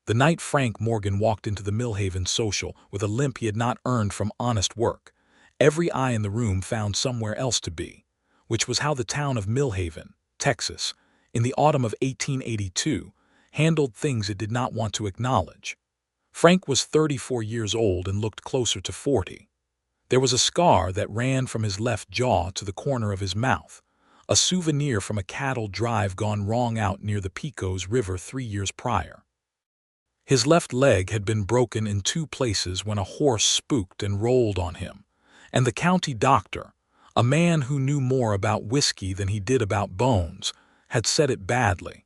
The night Frank Morgan walked into the Millhaven social with a limp he had not earned from honest work, every eye in the room found somewhere else to be, which was how the town of Millhaven, Texas, in the autumn of 1882, handled things it did not want to acknowledge. Frank was 34 years old and looked closer to 40. There was a scar that ran from his left jaw to the corner of his mouth, a souvenir from a cattle drive gone wrong out near the Pecos River 3 years prior. His left leg had been broken in 2 places when a horse spooked and rolled on him, and the county doctor, a man who knew more about whiskey than he did about bones, had said it badly.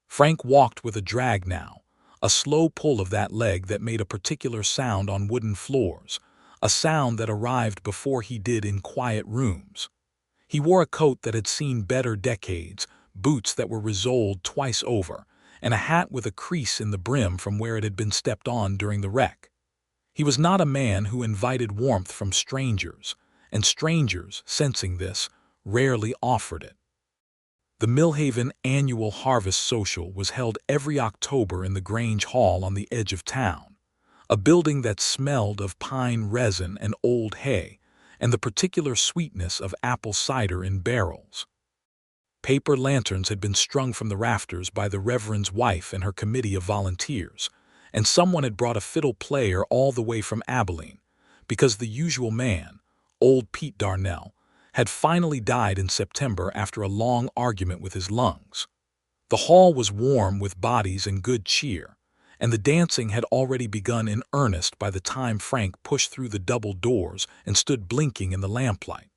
Frank walked with a drag now, a slow pull of that leg that made a particular sound on wooden floors, a sound that arrived before he did in quiet rooms. He wore a coat that had seen better decades, boots that were resoled twice over, and a hat with a crease in the brim from where it had been stepped on during the wreck. He was not a man who invited warmth from strangers, and strangers, sensing this, rarely offered it. The Millhaven annual harvest social was held every October in the Grange Hall on the edge of town, a building that smelled of pine resin and old hay, and the particular sweetness of apple cider in barrels. Paper lanterns had been strung from the rafters by the Reverend's wife and her committee of volunteers, and someone had brought a fiddle player all the way from Abilene, because the usual man, old Pete Darnell, had finally died in September after a long argument with his lungs. The hall was warm with bodies and good cheer, and the dancing had already begun in earnest by the time Frank pushed through the double doors and stood blinking in the lamplight.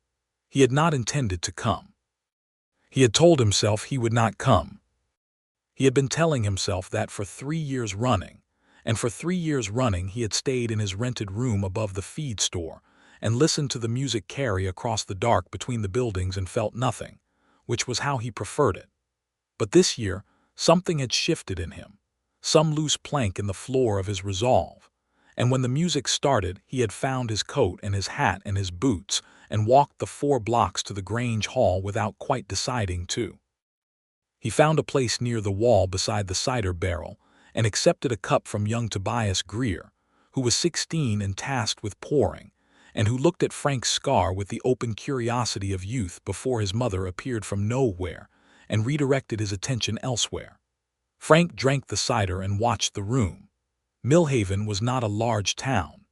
He had not intended to come. He had told himself he would not come. He had been telling himself that for 3 years running, and for 3 years running he had stayed in his rented room above the feed store and listened to the music carry across the dark between the buildings and felt nothing, which was how he preferred it. But this year, something had shifted in him, some loose plank in the floor of his resolve, and when the music started he had found his coat and his hat and his boots and walked the 4 blocks to the Grange Hall without quite deciding to. He found a place near the wall beside the cider barrel and accepted a cup from young Tobias Greer, who was 16 and tasked with pouring, and who looked at Frank's scar with the open curiosity of youth before his mother appeared from nowhere and redirected his attention elsewhere. Frank drank the cider and watched the room. Millhaven was not a large town.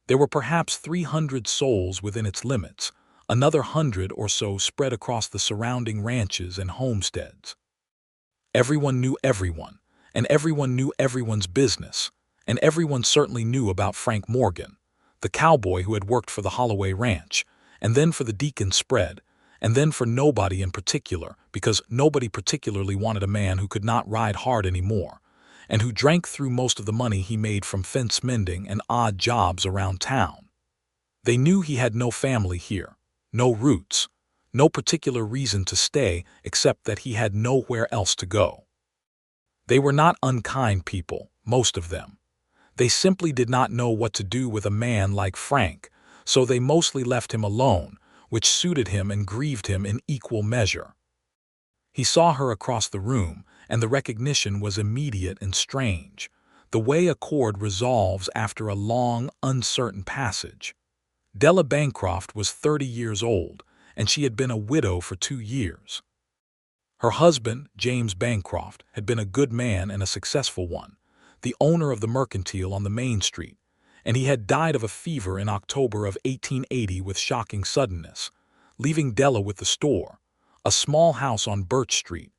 There were perhaps 300 souls within its limits, another 100 or so spread across the surrounding ranches and homesteads. Everyone knew everyone, and everyone knew everyone's business, and everyone certainly knew about Frank Morgan, the cowboy who had worked for the Holloway Ranch, and then for the Deacon Spread, and then for nobody in particular, because nobody particularly wanted a man who could not ride hard anymore, and who drank through most of the money he made from fence mending and odd jobs around town. They knew he had no family here, no roots, no particular reason to stay except that he had nowhere else to go. They were not unkind people, most of them. They simply did not know what to do with a man like Frank, so they mostly left him alone, which suited him and grieved him in equal measure. He saw her across the room, and the recognition was immediate and strange, the way a chord resolves after a long, uncertain passage. Della Bancroft was 30 years old, and she had been a widow for 2 years. Her husband, James Bancroft, had been a good man and a successful one, the owner of the mercantile on the main street, and he had died of a fever in October of 1880 with shocking suddenness, leaving Della with the store, a small house on Birch Street,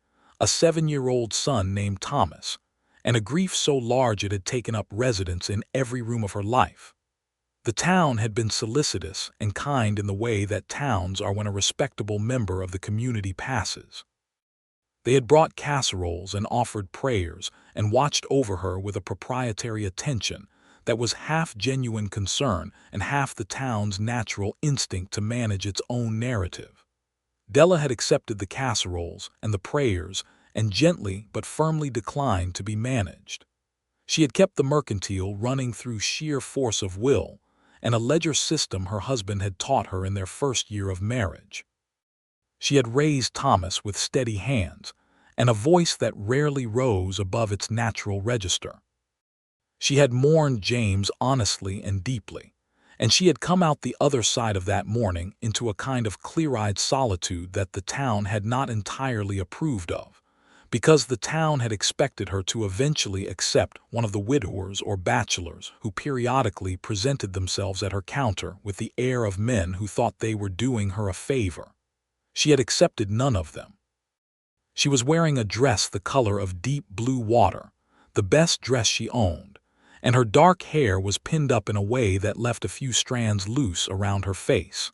a 7-year-old son named Thomas, and a grief so large it had taken up residence in every room of her life. The town had been solicitous and kind in the way that towns are when a respectable member of the community passes. They had brought casseroles and offered prayers and watched over her with a proprietary attention that was half genuine concern and half the town's natural instinct to manage its own narrative. Della had accepted the casseroles and the prayers and gently but firmly declined to be managed. She had kept the mercantile running through sheer force of will and a ledger system her husband had taught her in their first year of marriage. She had raised Thomas with steady hands and a voice that rarely rose above its natural register. She had mourned James honestly and deeply, and she had come out the other side of that morning into a kind of clear-eyed solitude that the town had not entirely approved of, because the town had expected her to eventually accept one of the widowers or bachelors who periodically presented themselves at her counter with the air of men who thought they were doing her a favor. She had accepted none of them. She was wearing a dress the color of deep blue water, the best dress she owned, and her dark hair was pinned up in a way that left a few strands loose around her face.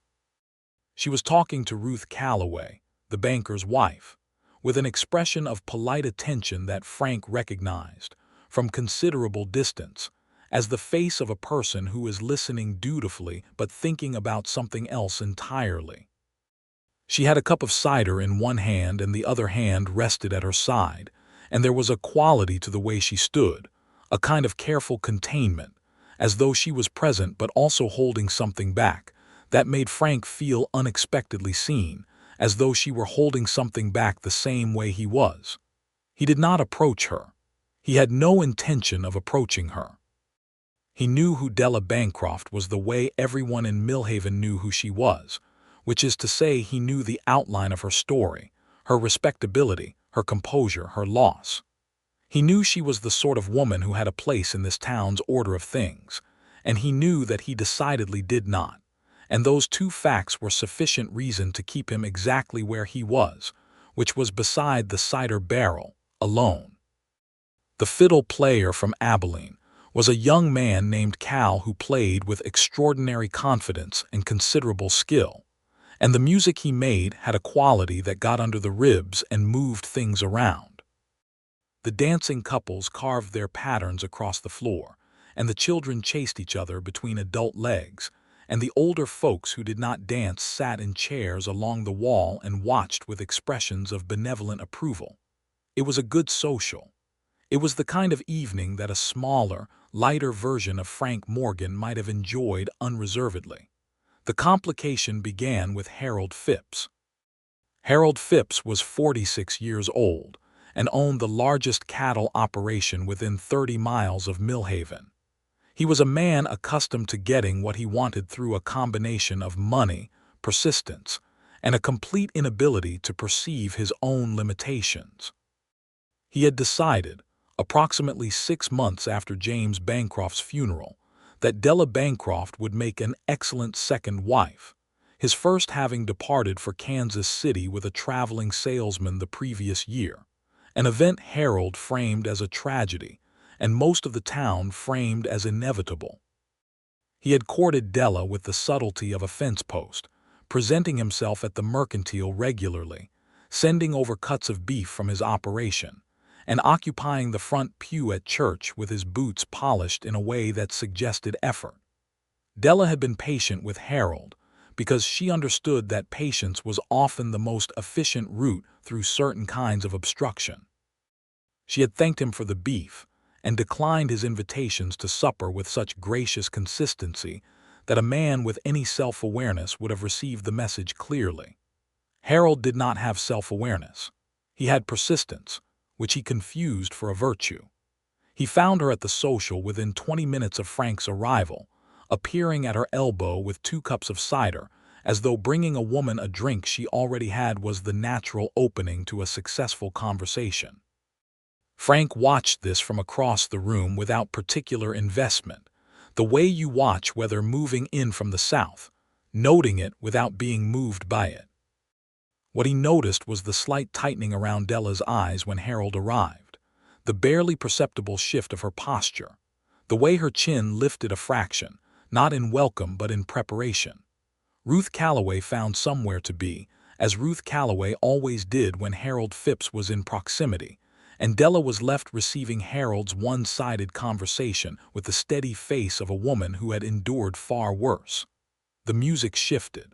She was talking to Ruth Calloway, the banker's wife, with an expression of polite attention that Frank recognized, from considerable distance, as the face of a person who is listening dutifully but thinking about something else entirely. She had a cup of cider in one hand and the other hand rested at her side, and there was a quality to the way she stood, a kind of careful containment, as though she was present but also holding something back, that made Frank feel unexpectedly seen, as though she were holding something back the same way he was. He did not approach her. He had no intention of approaching her. He knew who Della Bancroft was the way everyone in Millhaven knew who she was, which is to say he knew the outline of her story, her respectability, her composure, her loss. He knew she was the sort of woman who had a place in this town's order of things, and he knew that he decidedly did not, and those two facts were sufficient reason to keep him exactly where he was, which was beside the cider barrel, alone. The fiddle player from Abilene was a young man named Cal who played with extraordinary confidence and considerable skill, and the music he made had a quality that got under the ribs and moved things around. The dancing couples carved their patterns across the floor, and the children chased each other between adult legs, and the older folks who did not dance sat in chairs along the wall and watched with expressions of benevolent approval. It was a good social. It was the kind of evening that a smaller, lighter version of Frank Morgan might have enjoyed unreservedly. The complication began with Harold Phipps. Harold Phipps was 46 years old and owned the largest cattle operation within 30 miles of Millhaven. He was a man accustomed to getting what he wanted through a combination of money, persistence, and a complete inability to perceive his own limitations. He had decided, approximately 6 months after James Bancroft's funeral, that Della Bancroft would make an excellent second wife, his first having departed for Kansas City with a traveling salesman the previous year, an event Harold framed as a tragedy and most of the town framed as inevitable. He had courted Della with the subtlety of a fence post, presenting himself at the mercantile regularly, sending over cuts of beef from his operation, and occupying the front pew at church with his boots polished in a way that suggested effort. Della had been patient with Harold because she understood that patience was often the most efficient route through certain kinds of obstruction. She had thanked him for the beef and declined his invitations to supper with such gracious consistency that a man with any self-awareness would have received the message clearly. Harold did not have self-awareness. He had persistence, which he confused for a virtue. He found her at the social within 20 minutes of Frank's arrival, appearing at her elbow with 2 cups of cider, as though bringing a woman a drink she already had was the natural opening to a successful conversation. Frank watched this from across the room without particular investment, the way you watch weather moving in from the south, noting it without being moved by it. What he noticed was the slight tightening around Della's eyes when Harold arrived, the barely perceptible shift of her posture, the way her chin lifted a fraction, not in welcome but in preparation. Ruth Calloway found somewhere to be, as Ruth Calloway always did when Harold Phipps was in proximity, and Della was left receiving Harold's one-sided conversation with the steady face of a woman who had endured far worse. The music shifted.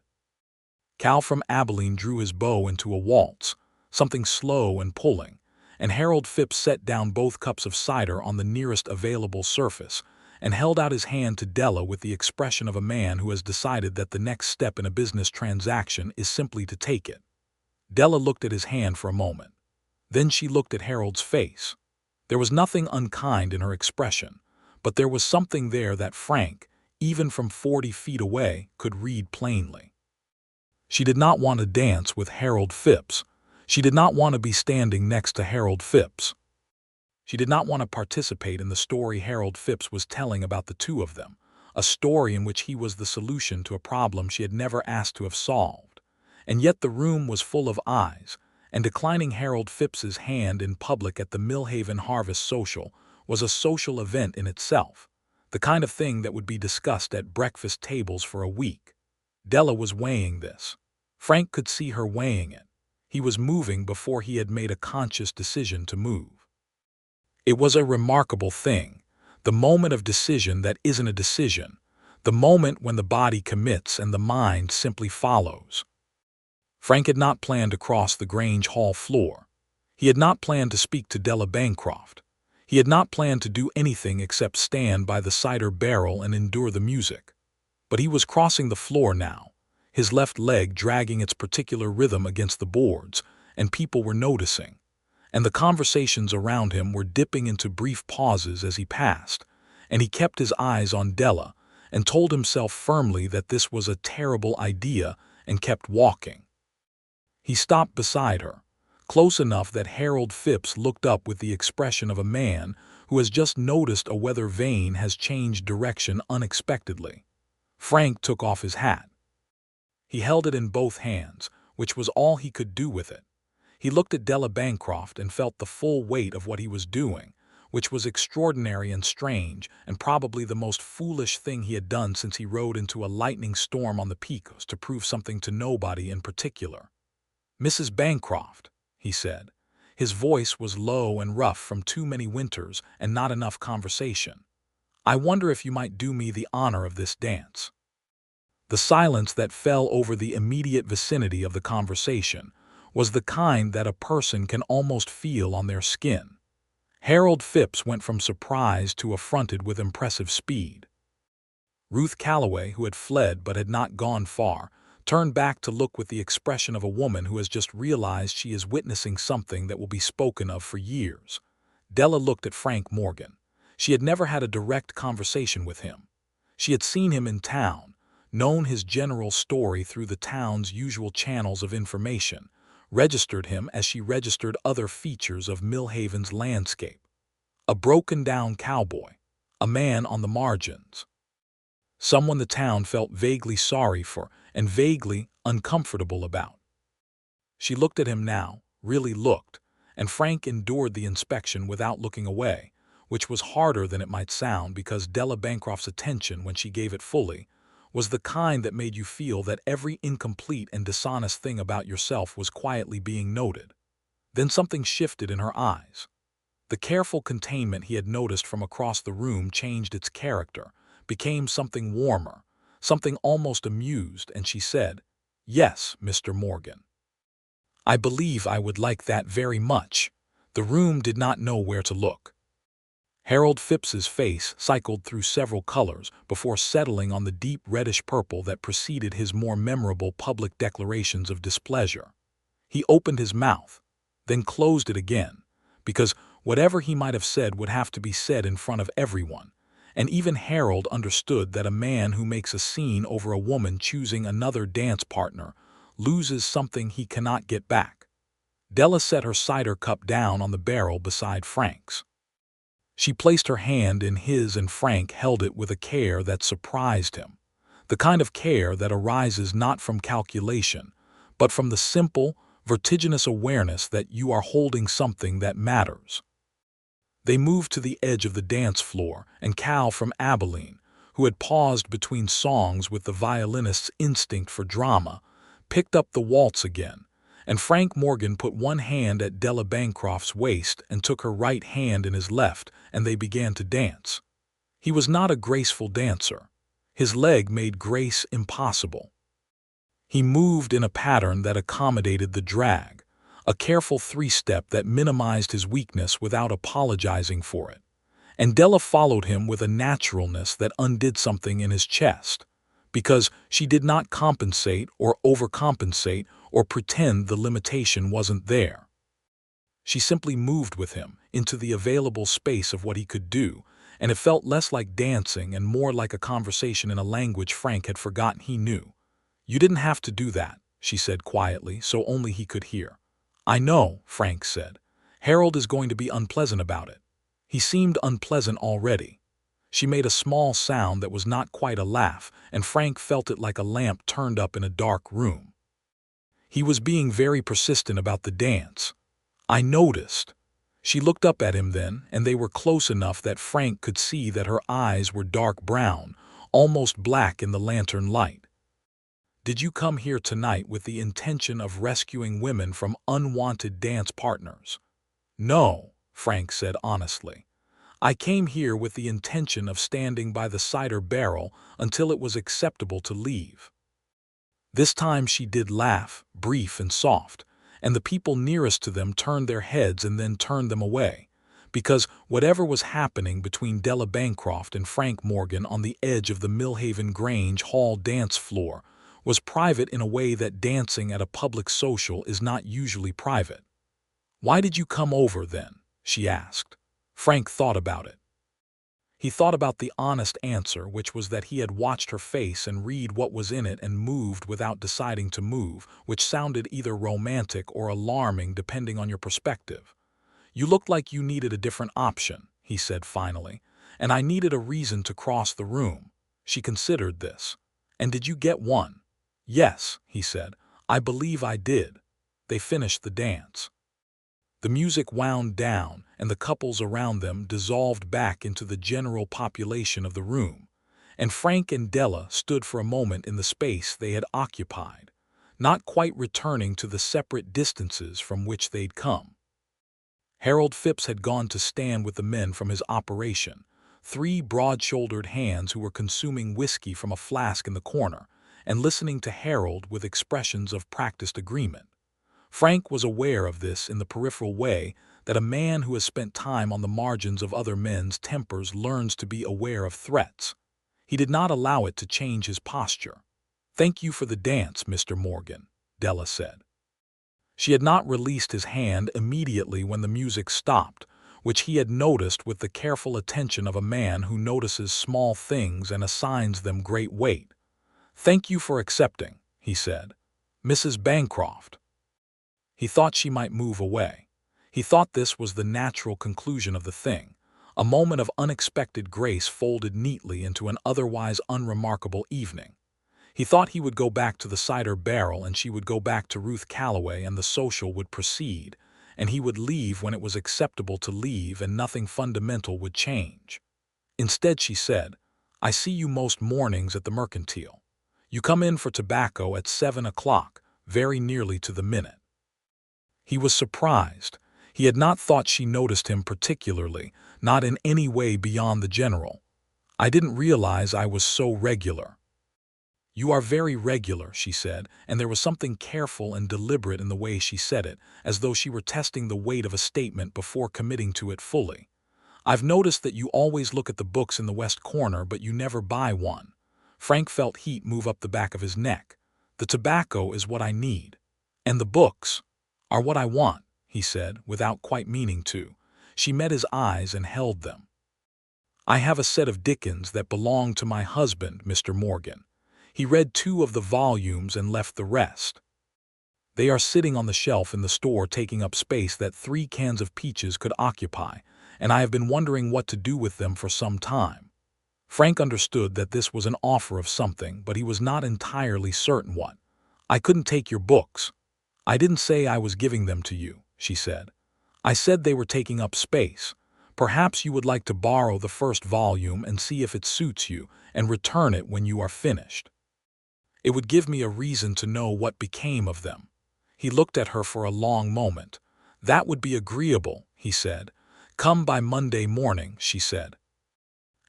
Cal from Abilene drew his bow into a waltz, something slow and pulling, and Harold Phipps set down both cups of cider on the nearest available surface and held out his hand to Della with the expression of a man who has decided that the next step in a business transaction is simply to take it. Della looked at his hand for a moment. Then she looked at Harold's face. There was nothing unkind in her expression, but there was something there that Frank, even from 40 feet away, could read plainly. She did not want to dance with Harold Phipps. She did not want to be standing next to Harold Phipps. She did not want to participate in the story Harold Phipps was telling about the two of them, a story in which he was the solution to a problem she had never asked to have solved. And yet the room was full of eyes, and declining Harold Phipps's hand in public at the Millhaven Harvest Social was a social event in itself, the kind of thing that would be discussed at breakfast tables for a week. Della was weighing this. Frank could see her weighing it. He was moving before he had made a conscious decision to move. It was a remarkable thing, the moment of decision that isn't a decision, the moment when the body commits and the mind simply follows. Frank had not planned to cross the Grange hall floor. He had not planned to speak to Della Bancroft. He had not planned to do anything except stand by the cider barrel and endure the music. But he was crossing the floor now, his left leg dragging its particular rhythm against the boards, and people were noticing. And the conversations around him were dipping into brief pauses as he passed, and he kept his eyes on Della and told himself firmly that this was a terrible idea and kept walking. He stopped beside her, close enough that Harold Phipps looked up with the expression of a man who has just noticed a weather vane has changed direction unexpectedly. Frank took off his hat. He held it in both hands, which was all he could do with it. He looked at Della Bancroft and felt the full weight of what he was doing, which was extraordinary and strange, and probably the most foolish thing he had done since he rode into a lightning storm on the Pecos to prove something to nobody in particular. "Mrs. Bancroft," he said. His voice was low and rough from too many winters and not enough conversation. "I wonder if you might do me the honor of this dance." The silence that fell over the immediate vicinity of the conversation was the kind that a person can almost feel on their skin. Harold Phipps went from surprise to affronted with impressive speed. Ruth Calloway, who had fled but had not gone far, turned back to look with the expression of a woman who has just realized she is witnessing something that will be spoken of for years. Della looked at Frank Morgan. She had never had a direct conversation with him. She had seen him in town, known his general story through the town's usual channels of information, registered him as she registered other features of Millhaven's landscape. A broken-down cowboy, a man on the margins. Someone the town felt vaguely sorry for and vaguely uncomfortable about. She looked at him now, really looked, and Frank endured the inspection without looking away, which was harder than it might sound because Della Bancroft's attention, when she gave it fully, was the kind that made you feel that every incomplete and dishonest thing about yourself was quietly being noted. Then something shifted in her eyes. The careful containment he had noticed from across the room changed its character, became something warmer, something almost amused, and she said, "Yes, Mr. Morgan. I believe I would like that very much." The room did not know where to look. Harold Phipps's face cycled through several colors before settling on the deep reddish purple that preceded his more memorable public declarations of displeasure. He opened his mouth, then closed it again, because whatever he might have said would have to be said in front of everyone, and even Harold understood that a man who makes a scene over a woman choosing another dance partner loses something he cannot get back. Della set her cider cup down on the barrel beside Frank's. She placed her hand in his and Frank held it with a care that surprised him, the kind of care that arises not from calculation, but from the simple, vertiginous awareness that you are holding something that matters. They moved to the edge of the dance floor, and Cal from Abilene, who had paused between songs with the violinist's instinct for drama, picked up the waltz again, and Frank Morgan put one hand at Della Bancroft's waist and took her right hand in his left, and they began to dance. He was not a graceful dancer. His leg made grace impossible. He moved in a pattern that accommodated the drag, a careful three-step that minimized his weakness without apologizing for it. And Della followed him with a naturalness that undid something in his chest, because she did not compensate or overcompensate or pretend the limitation wasn't there. She simply moved with him into the available space of what he could do, and it felt less like dancing and more like a conversation in a language Frank had forgotten he knew. "You didn't have to do that," she said quietly, so only he could hear. "I know," Frank said. "Harold is going to be unpleasant about it." He seemed unpleasant already. She made a small sound that was not quite a laugh, and Frank felt it like a lamp turned up in a dark room. He was being very persistent about the dance. "I noticed." She looked up at him then, and they were close enough that Frank could see that her eyes were dark brown, almost black in the lantern light. "Did you come here tonight with the intention of rescuing women from unwanted dance partners?" "No," Frank said honestly. "I came here with the intention of standing by the cider barrel until it was acceptable to leave." This time she did laugh, brief and soft, and the people nearest to them turned their heads and then turned them away, because whatever was happening between Della Bancroft and Frank Morgan on the edge of the Millhaven Grange Hall dance floor was private in a way that dancing at a public social is not usually private. "Why did you come over, then?" she asked. Frank thought about it. He thought about the honest answer, which was that he had watched her face and read what was in it and moved without deciding to move, which sounded either romantic or alarming depending on your perspective. "You looked like you needed a different option," he said finally, "and I needed a reason to cross the room." She considered this. "And did you get one?" "Yes," he said. "I believe I did." They finished the dance. The music wound down, and the couples around them dissolved back into the general population of the room, and Frank and Della stood for a moment in the space they had occupied, not quite returning to the separate distances from which they'd come. Harold Phipps had gone to stand with the men from his operation, three broad-shouldered hands who were consuming whiskey from a flask in the corner, and listening to Harold with expressions of practiced agreement. Frank was aware of this in the peripheral way that a man who has spent time on the margins of other men's tempers learns to be aware of threats. He did not allow it to change his posture. "Thank you for the dance, Mr. Morgan," Della said. She had not released his hand immediately when the music stopped, which he had noticed with the careful attention of a man who notices small things and assigns them great weight. "Thank you for accepting," he said. "Mrs. Bancroft." He thought she might move away. He thought this was the natural conclusion of the thing, a moment of unexpected grace folded neatly into an otherwise unremarkable evening. He thought he would go back to the cider barrel and she would go back to Ruth Calloway and the social would proceed, and he would leave when it was acceptable to leave and nothing fundamental would change. Instead, she said, "I see you most mornings at the Mercantile. You come in for tobacco at 7 o'clock, very nearly to the minute." He was surprised. He had not thought she noticed him particularly, not in any way beyond the general. "I didn't realize I was so regular." "You are very regular," she said, and there was something careful and deliberate in the way she said it, as though she were testing the weight of a statement before committing to it fully. "I've noticed that you always look at the books in the west corner, but you never buy one." Frank felt heat move up the back of his neck. "The tobacco is what I need. And the books are what I want," he said, without quite meaning to. She met his eyes and held them. "I have a set of Dickens that belonged to my husband, Mr. Morgan. He read 2 of the volumes and left the rest. They are sitting on the shelf in the store taking up space that 3 cans of peaches could occupy, and I have been wondering what to do with them for some time." Frank understood that this was an offer of something, but he was not entirely certain what. "I couldn't take your books." "I didn't say I was giving them to you," she said. "I said they were taking up space. Perhaps you would like to borrow the first volume and see if it suits you, and return it when you are finished. It would give me a reason to know what became of them." He looked at her for a long moment. "That would be agreeable," he said. "Come by Monday morning," she said.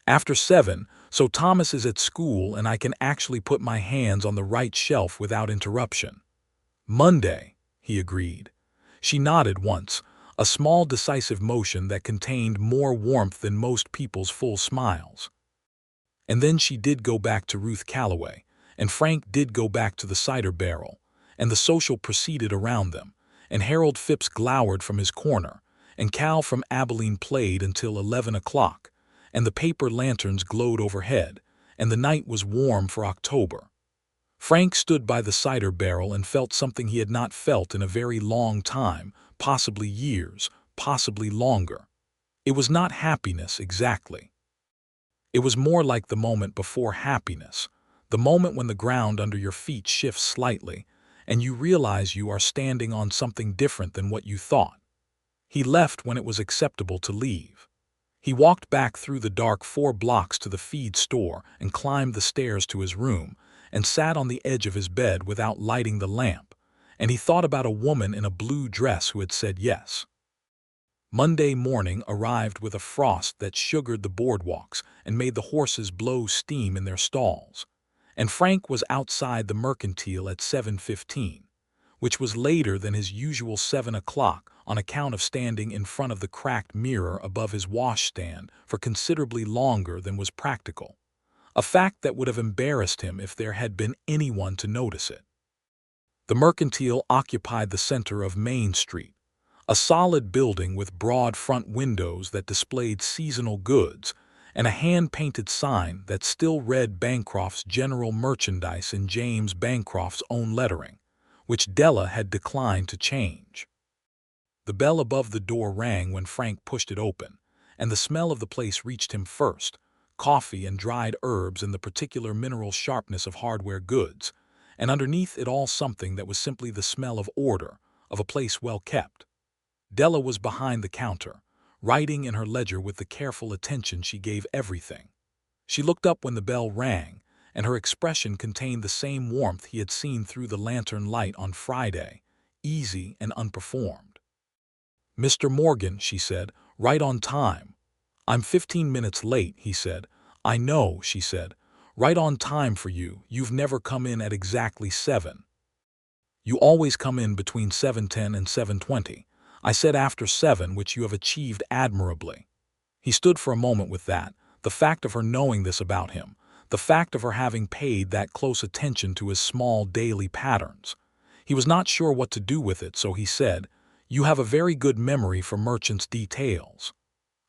"After 7, so Thomas is at school and I can actually put my hands on the right shelf without interruption." "Monday," he agreed. She nodded once, a small decisive motion that contained more warmth than most people's full smiles. And then she did go back to Ruth Calloway, and Frank did go back to the cider barrel, and the social proceeded around them, and Harold Phipps glowered from his corner, and Cal from Abilene played until 11 o'clock, and the paper lanterns glowed overhead, and the night was warm for October. Frank stood by the cider barrel and felt something he had not felt in a very long time, possibly years, possibly longer. It was not happiness exactly. It was more like the moment before happiness, the moment when the ground under your feet shifts slightly, and you realize you are standing on something different than what you thought. He left when it was acceptable to leave. He walked back through the dark 4 blocks to the feed store and climbed the stairs to his room and sat on the edge of his bed without lighting the lamp, and he thought about a woman in a blue dress who had said yes. Monday morning arrived with a frost that sugared the boardwalks and made the horses blow steam in their stalls, and Frank was outside the Mercantile at 7:15, which was later than his usual 7 o'clock on account of standing in front of the cracked mirror above his washstand for considerably longer than was practical, a fact that would have embarrassed him if there had been anyone to notice it. The Mercantile occupied the center of Main Street, a solid building with broad front windows that displayed seasonal goods, and a hand-painted sign that still read Bancroft's general merchandise in James Bancroft's own lettering, which Della had declined to change. The bell above the door rang when Frank pushed it open, and the smell of the place reached him first, coffee and dried herbs and the particular mineral sharpness of hardware goods, and underneath it all something that was simply the smell of order, of a place well kept. Della was behind the counter, writing in her ledger with the careful attention she gave everything. She looked up when the bell rang, and her expression contained the same warmth he had seen through the lantern light on Friday, easy and unperformed. "Mr. Morgan," she said, "right on time." "I'm 15 minutes late," he said. "I know," she said. "Right on time for you. You've never come in at exactly 7. You always come in between 7:10 and 7:20. I said after 7, which you have achieved admirably." He stood for a moment with that, the fact of her knowing this about him, the fact of her having paid that close attention to his small daily patterns. He was not sure what to do with it, so he said, "You have a very good memory for merchants' details."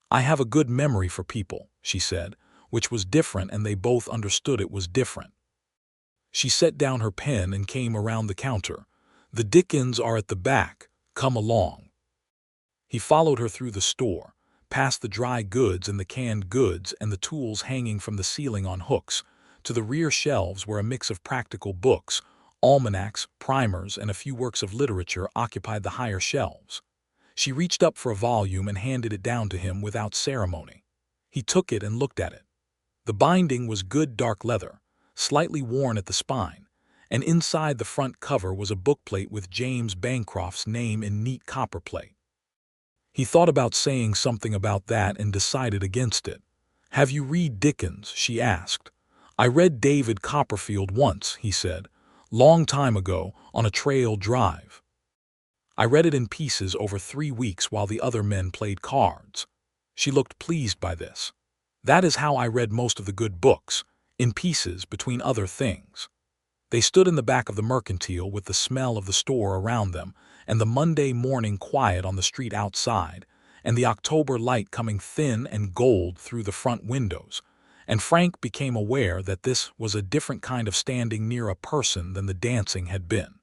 "I have a good memory for people," she said, which was different, and they both understood it was different. She set down her pen and came around the counter. "The Dickens are at the back. Come along." He followed her through the store, past the dry goods and the canned goods and the tools hanging from the ceiling on hooks, to the rear shelves where a mix of practical books, almanacs, primers, and a few works of literature occupied the higher shelves. She reached up for a volume and handed it down to him without ceremony. He took it and looked at it. The binding was good dark leather, slightly worn at the spine, and inside the front cover was a bookplate with James Bancroft's name in neat copperplate. He thought about saying something about that and decided against it. "Have you read Dickens?" she asked. "I read David Copperfield once," he said, "long time ago, on a trail drive. I read it in pieces over 3 weeks while the other men played cards." She looked pleased by this. "That is how I read most of the good books, in pieces between other things." They stood in the back of the Mercantile with the smell of the store around them, and the Monday morning quiet on the street outside, and the October light coming thin and gold through the front windows, and Frank became aware that this was a different kind of standing near a person than the dancing had been.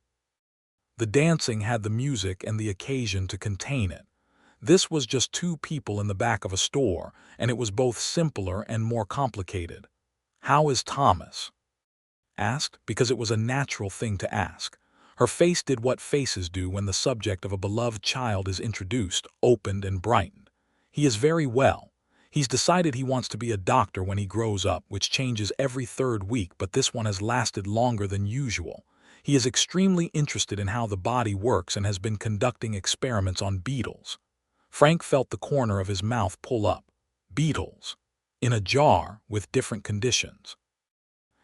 The dancing had the music and the occasion to contain it. This was just 2 people in the back of a store, and it was both simpler and more complicated. "How is Thomas?" asked, because it was a natural thing to ask. Her face did what faces do when the subject of a beloved child is introduced, opened and brightened. "He is very well. He's decided he wants to be a doctor when he grows up, which changes every 3rd week, but this one has lasted longer than usual. He is extremely interested in how the body works and has been conducting experiments on beetles." Frank felt the corner of his mouth pull up. Beetles. In a jar, with different conditions.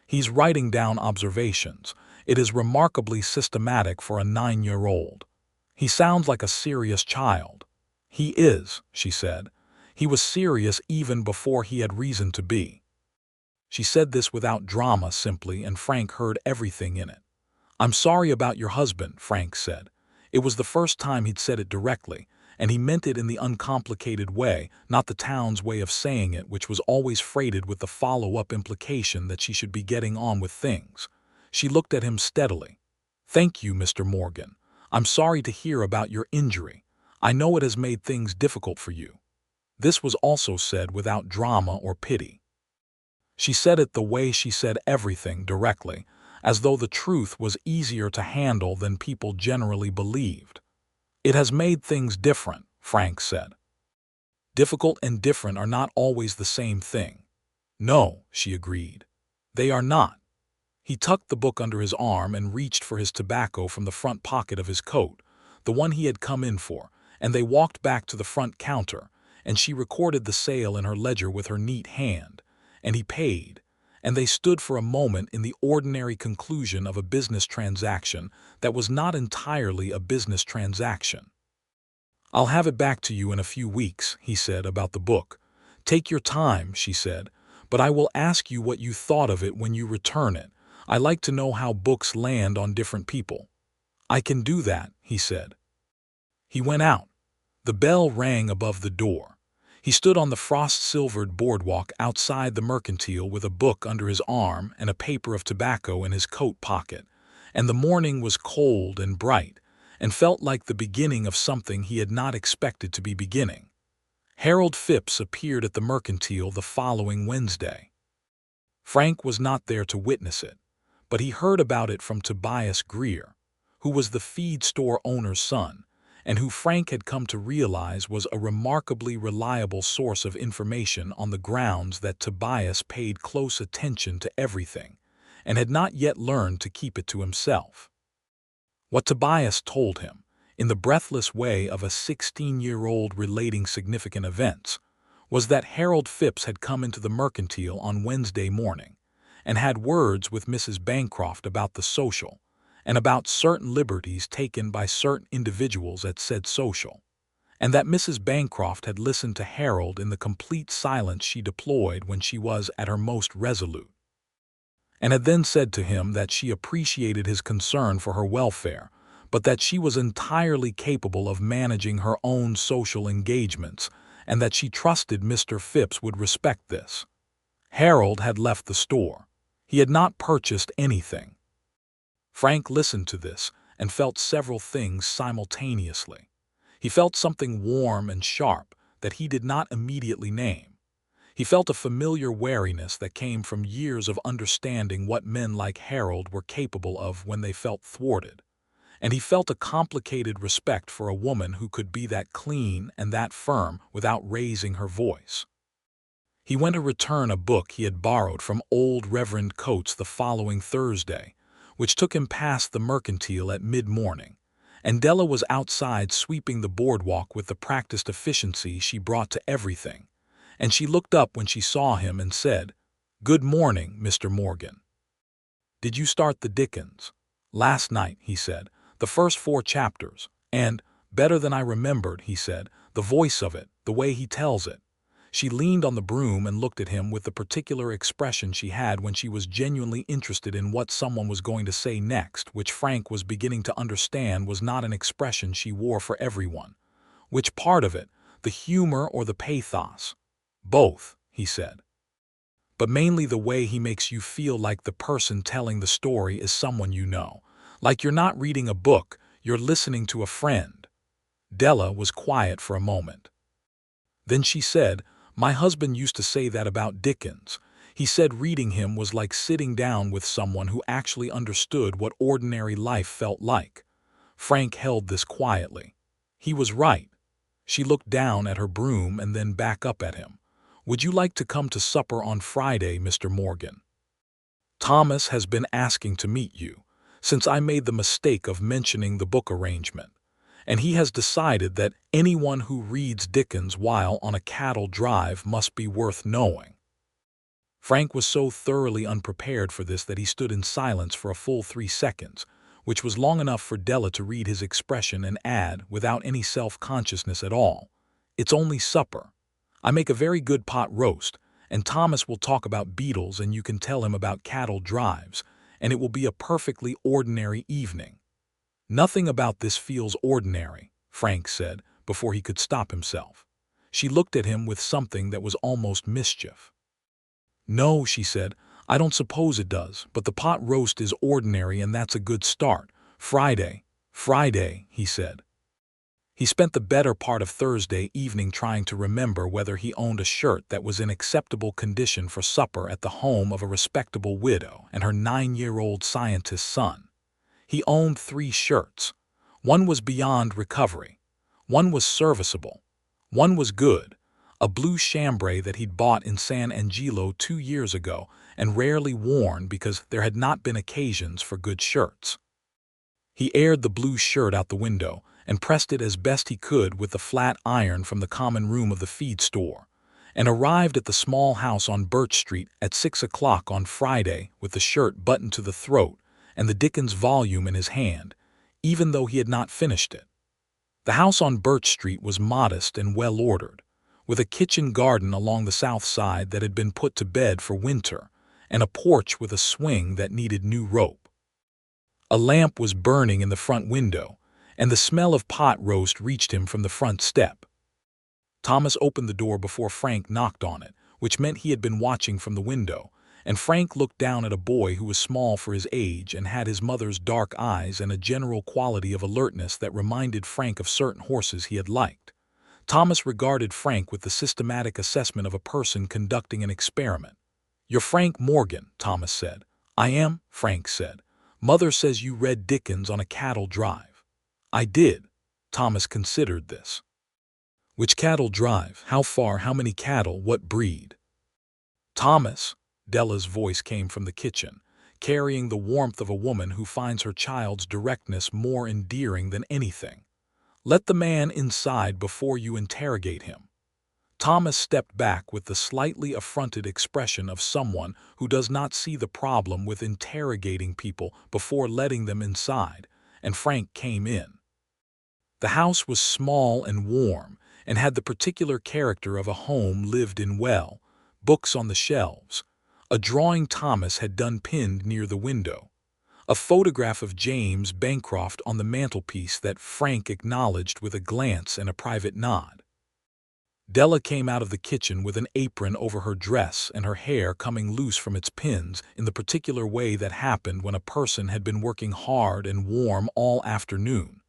He's writing down observations. It is remarkably systematic for a 9-year-old. He sounds like a serious child. "He is," she said. "He was serious even before he had reason to be." She said this without drama simply, and Frank heard everything in it. "I'm sorry about your husband," Frank said. It was the first time he'd said it directly, and he meant it in the uncomplicated way, not the town's way of saying it, which was always freighted with the follow-up implication that she should be getting on with things. She looked at him steadily. "Thank you, Mr. Morgan. I'm sorry to hear about your injury. I know it has made things difficult for you." This was also said without drama or pity. She said it the way she said everything, directly, as though the truth was easier to handle than people generally believed. "It has made things different," Frank said. "Difficult and different are not always the same thing." "No," she agreed. "They are not." He tucked the book under his arm and reached for his tobacco from the front pocket of his coat, the one he had come in for, and they walked back to the front counter, and she recorded the sale in her ledger with her neat hand, and he paid, and they stood for a moment in the ordinary conclusion of a business transaction that was not entirely a business transaction. "I'll have it back to you in a few weeks," he said about the book. "Take your time," she said, "but I will ask you what you thought of it when you return it. I like to know how books land on different people." "I can do that," he said. He went out. The bell rang above the door. He stood on the frost-silvered boardwalk outside the Mercantile with a book under his arm and a paper of tobacco in his coat pocket, and the morning was cold and bright, and felt like the beginning of something he had not expected to be beginning. Harold Phipps appeared at the Mercantile the following Wednesday. Frank was not there to witness it, but he heard about it from Tobias Greer, who was the feed store owner's son, and who Frank had come to realize was a remarkably reliable source of information on the grounds that Tobias paid close attention to everything, and had not yet learned to keep it to himself. What Tobias told him, in the breathless way of a 16-year-old relating significant events, was that Harold Phipps had come into the Mercantile on Wednesday morning, and had words with Mrs. Bancroft about the social, and about certain liberties taken by certain individuals at said social, and that Mrs. Bancroft had listened to Harold in the complete silence she deployed when she was at her most resolute, and had then said to him that she appreciated his concern for her welfare, but that she was entirely capable of managing her own social engagements, and that she trusted Mr. Phipps would respect this. Harold had left the store. He had not purchased anything. Frank listened to this and felt several things simultaneously. He felt something warm and sharp that he did not immediately name. He felt a familiar wariness that came from years of understanding what men like Harold were capable of when they felt thwarted. And he felt a complicated respect for a woman who could be that clean and that firm without raising her voice. He went to return a book he had borrowed from old Reverend Coates the following Thursday, which took him past the Mercantile at mid-morning, and Della was outside sweeping the boardwalk with the practiced efficiency she brought to everything, and she looked up when she saw him and said, "Good morning, Mr. Morgan." "Did you start the Dickens?" "Last night," he said, "the first 4 chapters, and, better than I remembered," he said, "the voice of it, the way he tells it." She leaned on the broom and looked at him with the particular expression she had when she was genuinely interested in what someone was going to say next, which Frank was beginning to understand was not an expression she wore for everyone. "Which part of it, the humor or the pathos?" "Both," he said. "But mainly the way he makes you feel like the person telling the story is someone you know. Like you're not reading a book, you're listening to a friend." Della was quiet for a moment. Then she said, "My husband used to say that about Dickens. He said reading him was like sitting down with someone who actually understood what ordinary life felt like." Frank held this quietly. He was right. She looked down at her broom and then back up at him. "Would you like to come to supper on Friday, Mr. Morgan? Thomas has been asking to meet you, since I made the mistake of mentioning the book arrangement, and he has decided that anyone who reads Dickens while on a cattle drive must be worth knowing." Frank was so thoroughly unprepared for this that he stood in silence for a full 3 seconds, which was long enough for Della to read his expression and add, without any self-consciousness at all, "It's only supper. I make a very good pot roast, and Thomas will talk about beetles and you can tell him about cattle drives, and it will be a perfectly ordinary evening." "Nothing about this feels ordinary," Frank said, before he could stop himself. She looked at him with something that was almost mischief. "No," she said, "I don't suppose it does, but the pot roast is ordinary and that's a good start. Friday, he said. He spent the better part of Thursday evening trying to remember whether he owned a shirt that was in acceptable condition for supper at the home of a respectable widow and her 9-year-old scientist son. He owned 3 shirts. One was beyond recovery. One was serviceable. One was good, a blue chambray that he'd bought in San Angelo 2 years ago and rarely worn because there had not been occasions for good shirts. He aired the blue shirt out the window and pressed it as best he could with the flat iron from the common room of the feed store, and arrived at the small house on Birch Street at 6 o'clock on Friday with the shirt buttoned to the throat and the Dickens volume in his hand, even though he had not finished it. The house on Birch Street was modest and well-ordered, with a kitchen garden along the south side that had been put to bed for winter, and a porch with a swing that needed new rope. A lamp was burning in the front window, and the smell of pot roast reached him from the front step. Thomas opened the door before Frank knocked on it, which meant he had been watching from the window, and Frank looked down at a boy who was small for his age and had his mother's dark eyes and a general quality of alertness that reminded Frank of certain horses he had liked. Thomas regarded Frank with the systematic assessment of a person conducting an experiment. "You're Frank Morgan," Thomas said. "I am," Frank said. "Mother says you read Dickens on a cattle drive." "I did." Thomas considered this. "Which cattle drive? How far? How many cattle? What breed?" "Thomas," Della's voice came from the kitchen, carrying the warmth of a woman who finds her child's directness more endearing than anything. "Let the man inside before you interrogate him." Thomas stepped back with the slightly affronted expression of someone who does not see the problem with interrogating people before letting them inside, and Frank came in. The house was small and warm, and had the particular character of a home lived in well, books on the shelves, a drawing Thomas had done pinned near the window, a photograph of James Bancroft on the mantelpiece that Frank acknowledged with a glance and a private nod. Della came out of the kitchen with an apron over her dress and her hair coming loose from its pins in the particular way that happened when a person had been working hard and warm all afternoon,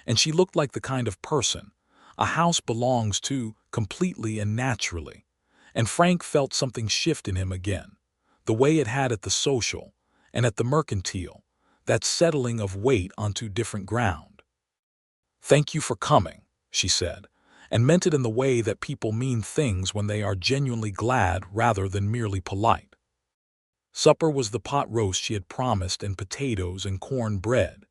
and she looked like the kind of person a house belongs to completely and naturally, and Frank felt something shift in him again, the way it had at the social and at the mercantile, that settling of weight onto different ground. "Thank you for coming," she said, and meant it in the way that people mean things when they are genuinely glad rather than merely polite. Supper was the pot roast she had promised and potatoes and corn bread,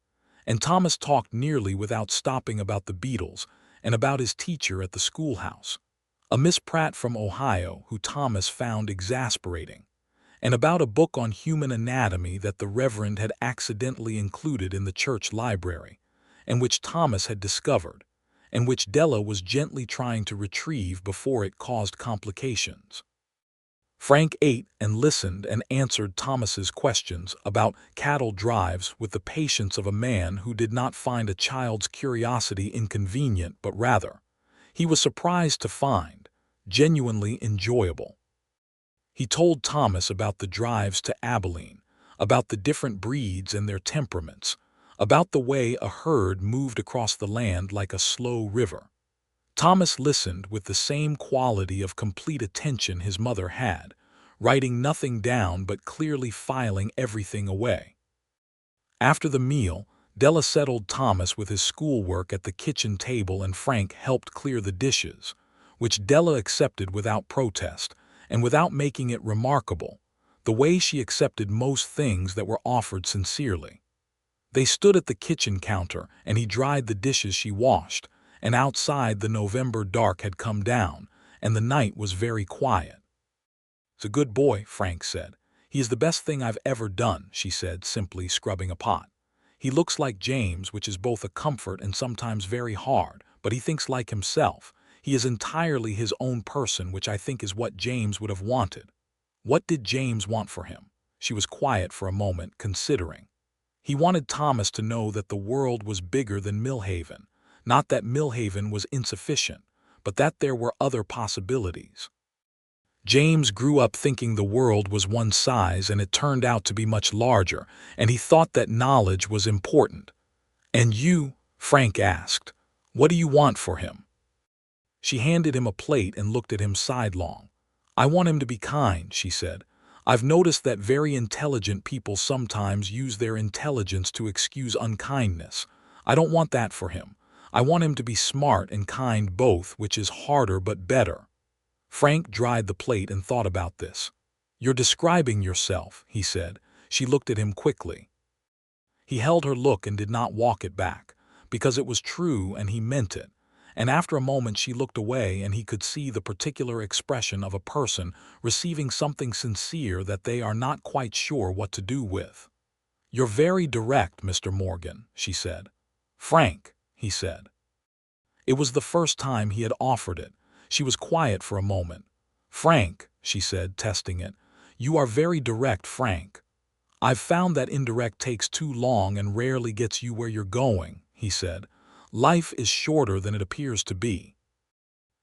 and Thomas talked nearly without stopping about the Beatles and about his teacher at the schoolhouse, a Miss Pratt from Ohio who Thomas found exasperating, and about a book on human anatomy that the Reverend had accidentally included in the church library, and which Thomas had discovered, and which Della was gently trying to retrieve before it caused complications. Frank ate and listened and answered Thomas's questions about cattle drives with the patience of a man who did not find a child's curiosity inconvenient, but rather, he was surprised to find, genuinely enjoyable. He told Thomas about the drives to Abilene, about the different breeds and their temperaments, about the way a herd moved across the land like a slow river. Thomas listened with the same quality of complete attention his mother had, writing nothing down but clearly filing everything away. After the meal, Della settled Thomas with his schoolwork at the kitchen table and Frank helped clear the dishes, which Della accepted without protest and without making it remarkable, the way she accepted most things that were offered sincerely. They stood at the kitchen counter and he dried the dishes she washed, and outside the November dark had come down, and the night was very quiet. "He's a good boy," Frank said. "He is the best thing I've ever done," she said, simply scrubbing a pot. "He looks like James, which is both a comfort and sometimes very hard, but he thinks like himself. He is entirely his own person, which I think is what James would have wanted." What did James want for him? She was quiet for a moment, considering. He wanted Thomas to know that the world was bigger than Millhaven, Not that Millhaven was insufficient, but that there were other possibilities. James grew up thinking the world was one size and it turned out to be much larger, and he thought that knowledge was important. "And you?" Frank asked. "What do you want for him?" She handed him a plate and looked at him sidelong. "I want him to be kind," she said. "I've noticed that very intelligent people sometimes use their intelligence to excuse unkindness. I don't want that for him. I want him to be smart and kind both, which is harder but better." Frank dried the plate and thought about this. "You're describing yourself," he said. She looked at him quickly. He held her look and did not walk it back, because it was true and he meant it. And after a moment she looked away and he could see the particular expression of a person receiving something sincere that they are not quite sure what to do with. "You're very direct, Mr. Morgan," she said. "Frank," he said. It was the first time he had offered it. She was quiet for a moment. "Frank," she said, testing it. "You are very direct, Frank." "I've found that indirect takes too long and rarely gets you where you're going," he said. "Life is shorter than it appears to be."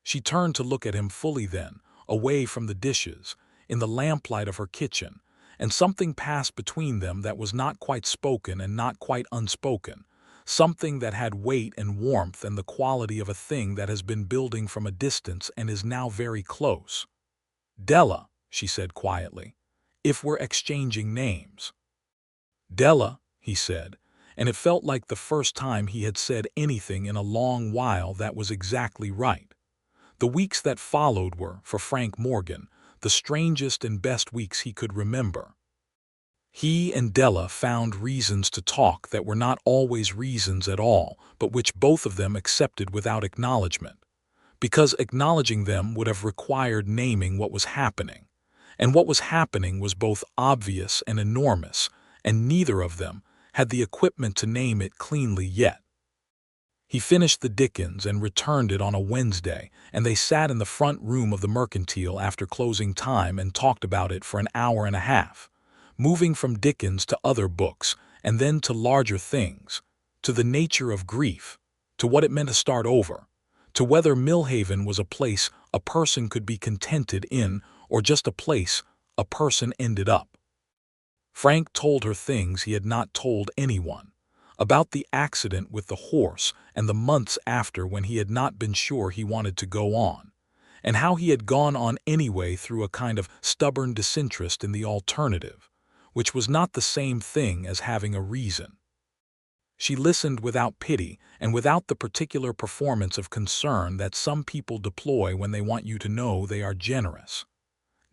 She turned to look at him fully then, away from the dishes, in the lamplight of her kitchen, and something passed between them that was not quite spoken and not quite unspoken, something that had weight and warmth and the quality of a thing that has been building from a distance and is now very close. "Della," she said quietly, "if we're exchanging names." "Della," he said, and it felt like the first time he had said anything in a long while that was exactly right. The weeks that followed were, for Frank Morgan, the strangest and best weeks he could remember. He and Della found reasons to talk that were not always reasons at all, but which both of them accepted without acknowledgement, because acknowledging them would have required naming what was happening. And what was happening was both obvious and enormous, and neither of them had the equipment to name it cleanly yet. He finished the Dickens and returned it on a Wednesday, and they sat in the front room of the Mercantile after closing time and talked about it for an hour and a half, moving from Dickens to other books, and then to larger things, to the nature of grief, to what it meant to start over, to whether Millhaven was a place a person could be contented in or just a place a person ended up. Frank told her things he had not told anyone, about the accident with the horse and the months after when he had not been sure he wanted to go on, and how he had gone on anyway through a kind of stubborn disinterest in the alternative, which was not the same thing as having a reason. She listened without pity and without the particular performance of concern that some people deploy when they want you to know they are generous.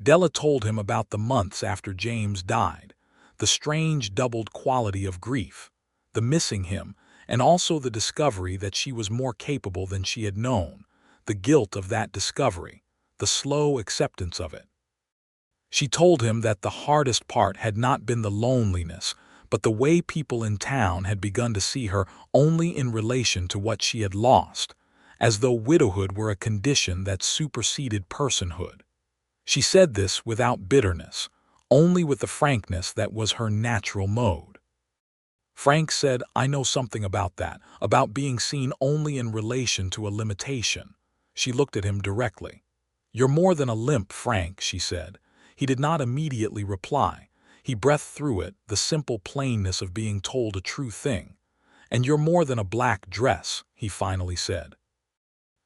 Della told him about the months after James died, the strange doubled quality of grief, the missing him, and also the discovery that she was more capable than she had known, the guilt of that discovery, the slow acceptance of it. She told him that the hardest part had not been the loneliness, but the way people in town had begun to see her only in relation to what she had lost, as though widowhood were a condition that superseded personhood. She said this without bitterness, only with the frankness that was her natural mode. Frank said, "I know something about that, about being seen only in relation to a limitation." She looked at him directly. "You're more than a limp, Frank," she said. He did not immediately reply. He breathed through it, the simple plainness of being told a true thing. "And you're more than a black dress," he finally said.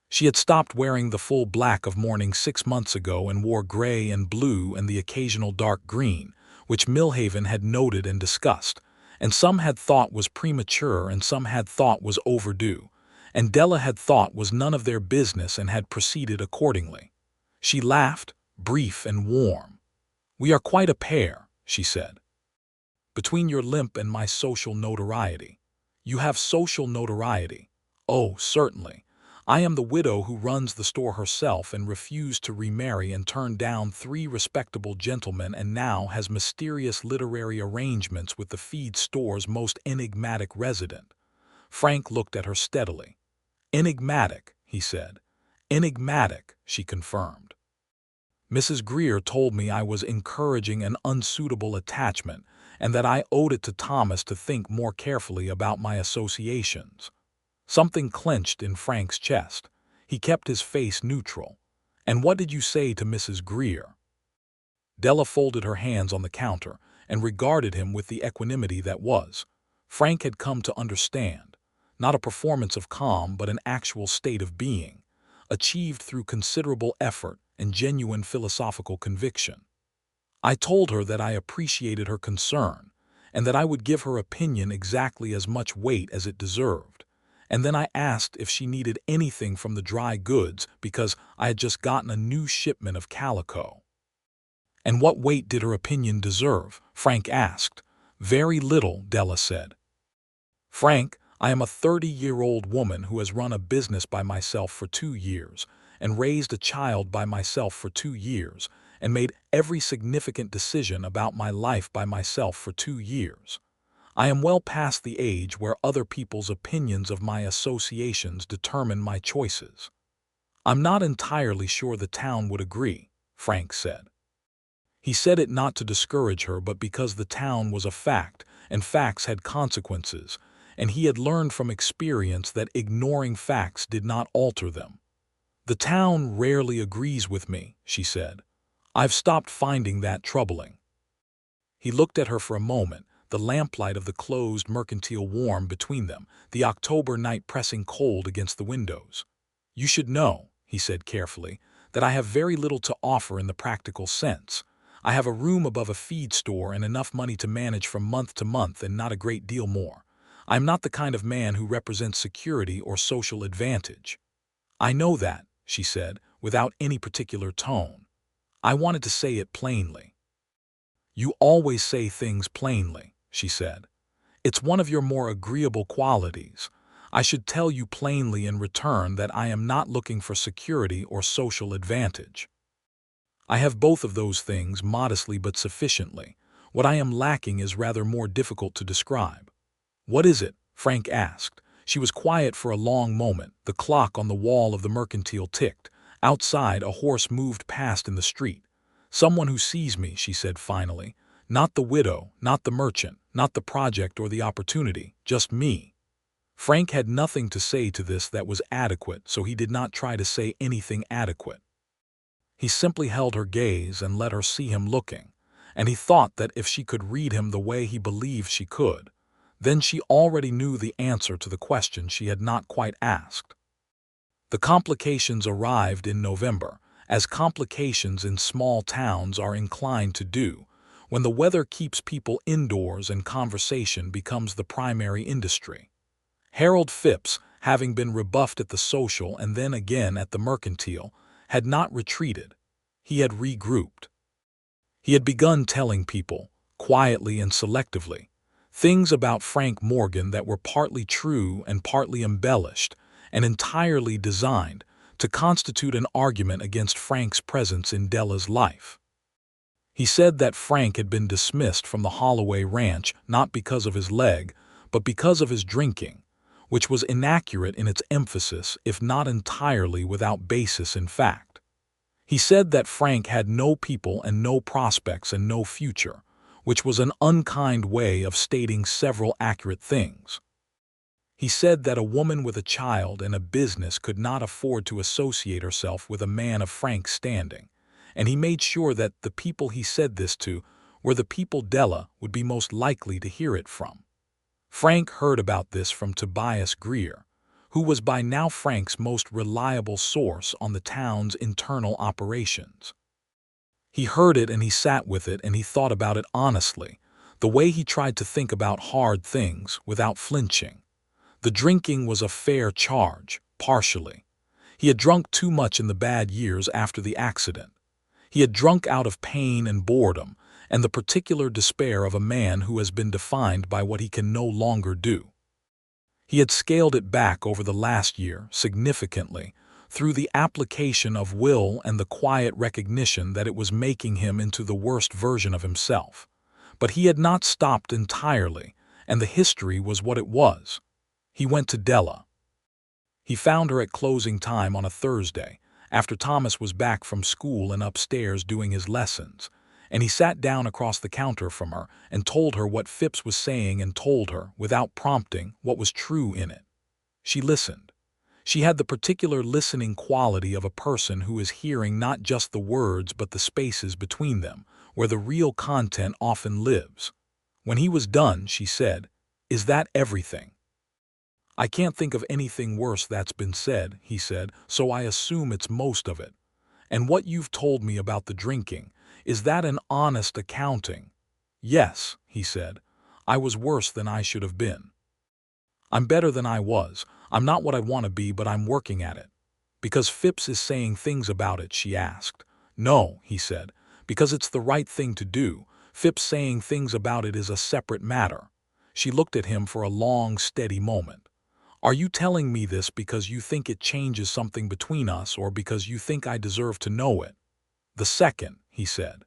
She had stopped wearing the full black of mourning 6 months ago and wore gray and blue and the occasional dark green, which Millhaven had noted and discussed, and some had thought was premature and some had thought was overdue, and Della had thought was none of their business and had proceeded accordingly. She laughed, brief and warm. "We are quite a pair," she said. "Between your limp and my social notoriety." "You have social notoriety." "Oh, certainly. I am the widow who runs the store herself and refused to remarry and turned down 3 respectable gentlemen and now has mysterious literary arrangements with the feed store's most enigmatic resident." Frank looked at her steadily. "Enigmatic," he said. "Enigmatic," she confirmed. "Mrs. Greer told me I was encouraging an unsuitable attachment and that I owed it to Thomas to think more carefully about my associations." Something clenched in Frank's chest. He kept his face neutral. "And what did you say to Mrs. Greer?" Della folded her hands on the counter and regarded him with the equanimity that was. Frank had come to understand. Not a performance of calm, but an actual state of being, achieved through considerable effort and genuine philosophical conviction. I told her that I appreciated her concern, and that I would give her opinion exactly as much weight as it deserved. And then I asked if she needed anything from the dry goods because I had just gotten a new shipment of calico. "And what weight did her opinion deserve?" Frank asked. "Very little," Della said. "Frank, I am a 30-year-old woman who has run a business by myself for 2 years, and raised a child by myself for 2 years, and made every significant decision about my life by myself for 2 years. I am well past the age where other people's opinions of my associations determine my choices." "I'm not entirely sure the town would agree," Frank said. He said it not to discourage her, but because the town was a fact, and facts had consequences, and he had learned from experience that ignoring facts did not alter them. "The town rarely agrees with me," she said. "I've stopped finding that troubling." He looked at her for a moment, the lamplight of the closed mercantile warm between them, the October night pressing cold against the windows. "You should know," he said carefully, "that I have very little to offer in the practical sense. I have a room above a feed store and enough money to manage from month to month and not a great deal more. I am not the kind of man who represents security or social advantage." "I know that," she said, without any particular tone. "I wanted to say it plainly." "You always say things plainly," she said. "It's one of your more agreeable qualities. I should tell you plainly in return that I am not looking for security or social advantage. I have both of those things modestly but sufficiently. What I am lacking is rather more difficult to describe." "What is it?" Frank asked. She was quiet for a long moment. The clock on the wall of the mercantile ticked. Outside, a horse moved past in the street. "Someone who sees me," she said finally. "Not the widow, not the merchant, not the project or the opportunity, just me." Frank had nothing to say to this that was adequate, so he did not try to say anything adequate. He simply held her gaze and let her see him looking, and he thought that if she could read him the way he believed she could, then she already knew the answer to the question she had not quite asked. The complications arrived in November, as complications in small towns are inclined to do, when the weather keeps people indoors and conversation becomes the primary industry. Harold Phipps, having been rebuffed at the social and then again at the mercantile, had not retreated. He had regrouped. He had begun telling people, quietly and selectively, things about Frank Morgan that were partly true and partly embellished, and entirely designed to constitute an argument against Frank's presence in Della's life. He said that Frank had been dismissed from the Holloway Ranch not because of his leg, but because of his drinking, which was inaccurate in its emphasis if not entirely without basis in fact. He said that Frank had no people and no prospects and no future, which was an unkind way of stating several accurate things. He said that a woman with a child and a business could not afford to associate herself with a man of Frank's standing, and he made sure that the people he said this to were the people Della would be most likely to hear it from. Frank heard about this from Tobias Greer, who was by now Frank's most reliable source on the town's internal operations. He heard it and he sat with it and he thought about it honestly, the way he tried to think about hard things without flinching. The drinking was a fair charge, partially. He had drunk too much in the bad years after the accident. He had drunk out of pain and boredom, and the particular despair of a man who has been defined by what he can no longer do. He had scaled it back over the last year, significantly, through the application of will and the quiet recognition that it was making him into the worst version of himself. But he had not stopped entirely, and the history was what it was. He went to Della. He found her at closing time on a Thursday, after Thomas was back from school and upstairs doing his lessons, and he sat down across the counter from her and told her what Phipps was saying and told her, without prompting, what was true in it. She listened. She had the particular listening quality of a person who is hearing not just the words but the spaces between them, where the real content often lives. When he was done, she said, "Is that everything?" "I can't think of anything worse that's been said," he said, "so I assume it's most of it. And what you've told me about the drinking, is that an honest accounting?" "Yes," he said, "I was worse than I should have been. I'm better than I was. I'm not what I want to be, but I'm working at it." "Because Phipps is saying things about it?" she asked. "No," he said, "because it's the right thing to do. Phipps saying things about it is a separate matter." She looked at him for a long, steady moment. "Are you telling me this because you think it changes something between us, or because you think I deserve to know it?" "The second," he said.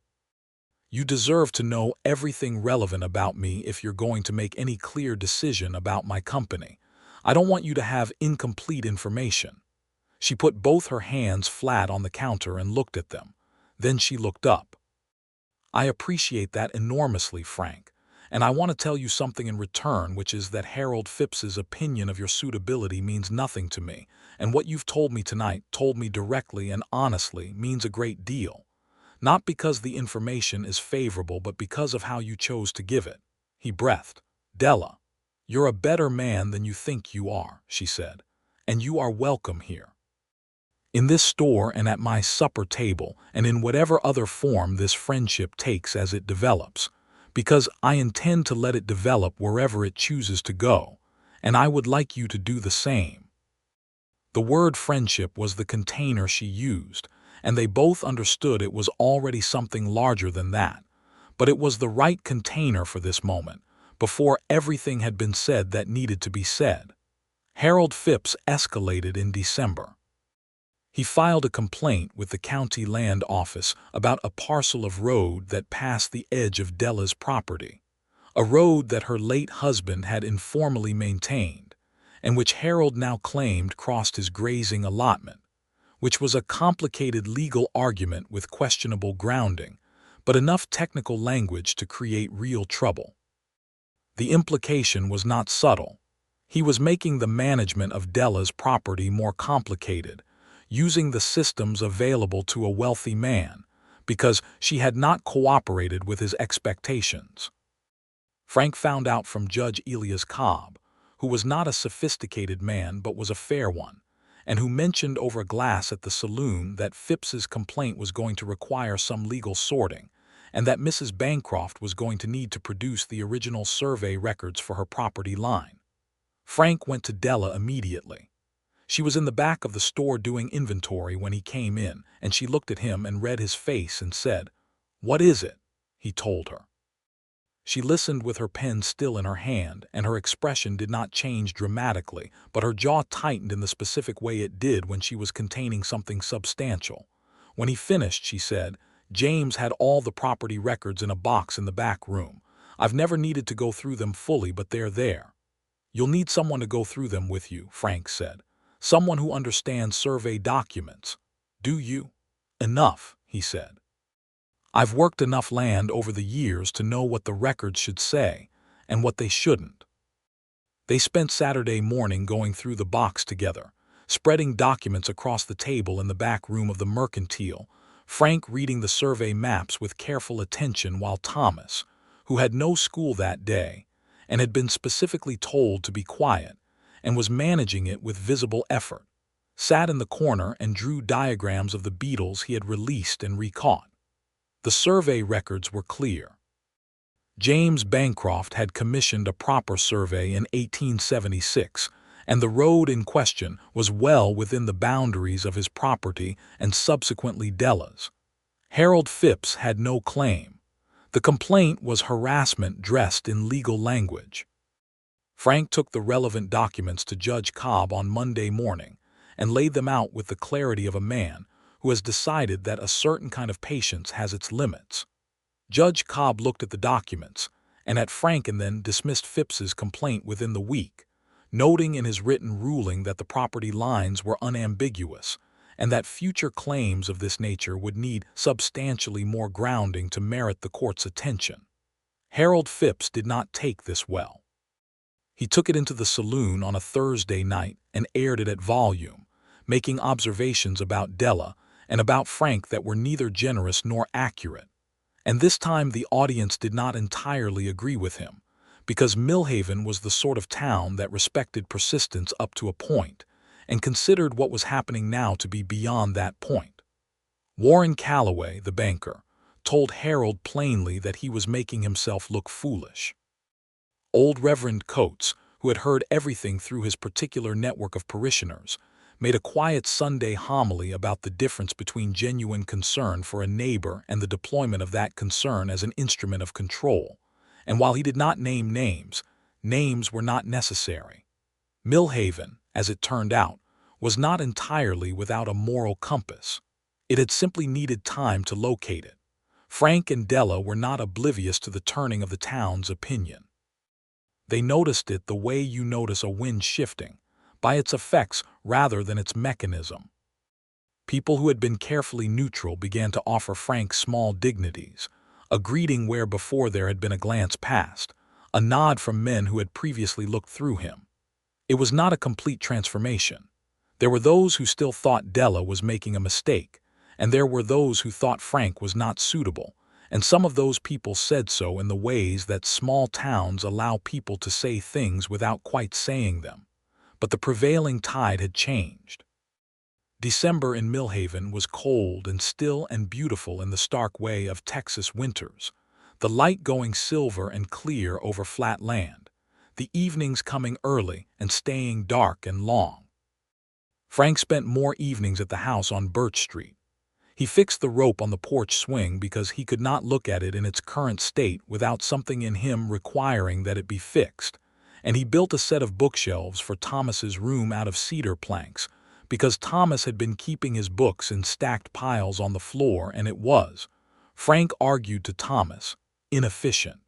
"You deserve to know everything relevant about me if you're going to make any clear decision about my company. I don't want you to have incomplete information." She put both her hands flat on the counter and looked at them. Then she looked up. "I appreciate that enormously, Frank. And I want to tell you something in return, which is that Harold Phipps's opinion of your suitability means nothing to me, and what you've told me tonight, told me directly and honestly, means a great deal. Not because the information is favorable, but because of how you chose to give it." He breathed. "Della, you're a better man than you think you are," she said, "and you are welcome here. In this store and at my supper table, and in whatever other form this friendship takes as it develops, because I intend to let it develop wherever it chooses to go, and I would like you to do the same." The word friendship was the container she used, and they both understood it was already something larger than that, but it was the right container for this moment, before everything had been said that needed to be said. Harold Phipps escalated in December. He filed a complaint with the county land office about a parcel of road that passed the edge of Della's property, a road that her late husband had informally maintained, and which Harold now claimed crossed his grazing allotment, which was a complicated legal argument with questionable grounding, but enough technical language to create real trouble. The implication was not subtle. He was making the management of Della's property more complicated, using the systems available to a wealthy man, because she had not cooperated with his expectations. Frank found out from Judge Elias Cobb, who was not a sophisticated man but was a fair one, and who mentioned over glass at the saloon that Phipps's complaint was going to require some legal sorting, and that Mrs. Bancroft was going to need to produce the original survey records for her property line. Frank went to Della immediately. She was in the back of the store doing inventory when he came in, and she looked at him and read his face and said, "What is it?" he told her. She listened with her pen still in her hand, and her expression did not change dramatically, but her jaw tightened in the specific way it did when she was containing something substantial. When he finished, she said, "James had all the property records in a box in the back room. I've never needed to go through them fully, but they're there." "You'll need someone to go through them with you," Frank said. "Someone who understands survey documents." "Do you?" "Enough," he said. "I've worked enough land over the years to know what the records should say and what they shouldn't." They spent Saturday morning going through the box together, spreading documents across the table in the back room of the Mercantile, Frank reading the survey maps with careful attention while Thomas, who had no school that day and had been specifically told to be quiet and was managing it with visible effort, sat in the corner and drew diagrams of the beetles he had released and recaught. The survey records were clear. James Bancroft had commissioned a proper survey in 1876, and the road in question was well within the boundaries of his property and subsequently Della's. Harold Phipps had no claim. The complaint was harassment dressed in legal language. Frank took the relevant documents to Judge Cobb on Monday morning and laid them out with the clarity of a man who has decided that a certain kind of patience has its limits. Judge Cobb looked at the documents and at Frank and then dismissed Phipps's complaint within the week, noting in his written ruling that the property lines were unambiguous and that future claims of this nature would need substantially more grounding to merit the court's attention. Harold Phipps did not take this well. He took it into the saloon on a Thursday night and aired it at volume, making observations about Della and about Frank that were neither generous nor accurate. And this time the audience did not entirely agree with him, because Millhaven was the sort of town that respected persistence up to a point, and considered what was happening now to be beyond that point. Warren Calloway, the banker, told Harold plainly that he was making himself look foolish. Old Reverend Coates, who had heard everything through his particular network of parishioners, made a quiet Sunday homily about the difference between genuine concern for a neighbor and the deployment of that concern as an instrument of control. And while he did not name names, names were not necessary. Millhaven, as it turned out, was not entirely without a moral compass. It had simply needed time to locate it. Frank and Della were not oblivious to the turning of the town's opinion. They noticed it the way you notice a wind shifting, by its effects rather than its mechanism. People who had been carefully neutral began to offer Frank small dignities, a greeting where before there had been a glance past, a nod from men who had previously looked through him. It was not a complete transformation. There were those who still thought Della was making a mistake, and there were those who thought Frank was not suitable, and some of those people said so in the ways that small towns allow people to say things without quite saying them. But the prevailing tide had changed. December in Millhaven was cold and still and beautiful in the stark way of Texas winters, the light going silver and clear over flat land, the evenings coming early and staying dark and long. Frank spent more evenings at the house on Birch Street. He fixed the rope on the porch swing because he could not look at it in its current state without something in him requiring that it be fixed, and he built a set of bookshelves for Thomas's room out of cedar planks, because Thomas had been keeping his books in stacked piles on the floor, and it was, Frank argued to Thomas, inefficient.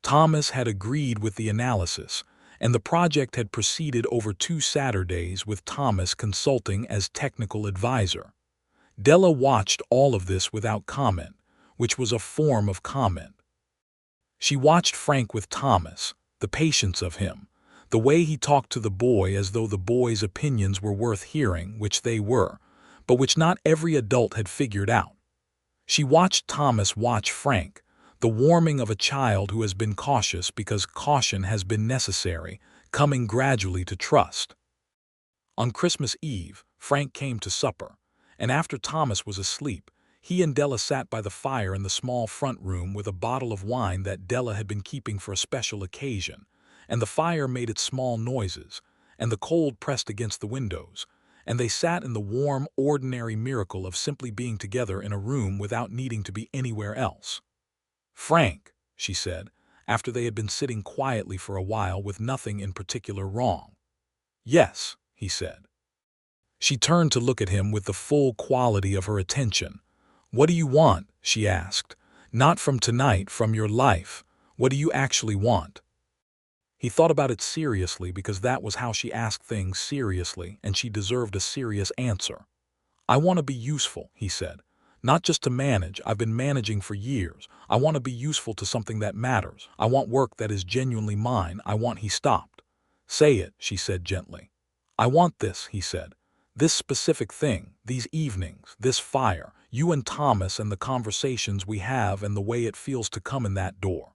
Thomas had agreed with the analysis, and the project had proceeded over 2 Saturdays with Thomas consulting as technical advisor. Della watched all of this without comment, which was a form of comment. She watched Frank with Thomas, the patience of him, the way he talked to the boy as though the boy's opinions were worth hearing, which they were, but which not every adult had figured out. She watched Thomas watch Frank, the warming of a child who has been cautious because caution has been necessary, coming gradually to trust. On Christmas Eve, Frank came to supper, and after Thomas was asleep, he and Della sat by the fire in the small front room with a bottle of wine that Della had been keeping for a special occasion, and the fire made its small noises, and the cold pressed against the windows, and they sat in the warm, ordinary miracle of simply being together in a room without needing to be anywhere else. "Frank," she said, after they had been sitting quietly for a while with nothing in particular wrong. "Yes," he said. She turned to look at him with the full quality of her attention. "What do you want?" she asked. "Not from tonight, from your life. What do you actually want?" He thought about it seriously because that was how she asked things seriously, and she deserved a serious answer. "I want to be useful," he said. "Not just to manage. I've been managing for years. I want to be useful to something that matters. I want work that is genuinely mine. I want—" He stopped. "Say it," she said gently. "I want this," he said. "This specific thing, these evenings, this fire, you and Thomas and the conversations we have and the way it feels to come in that door.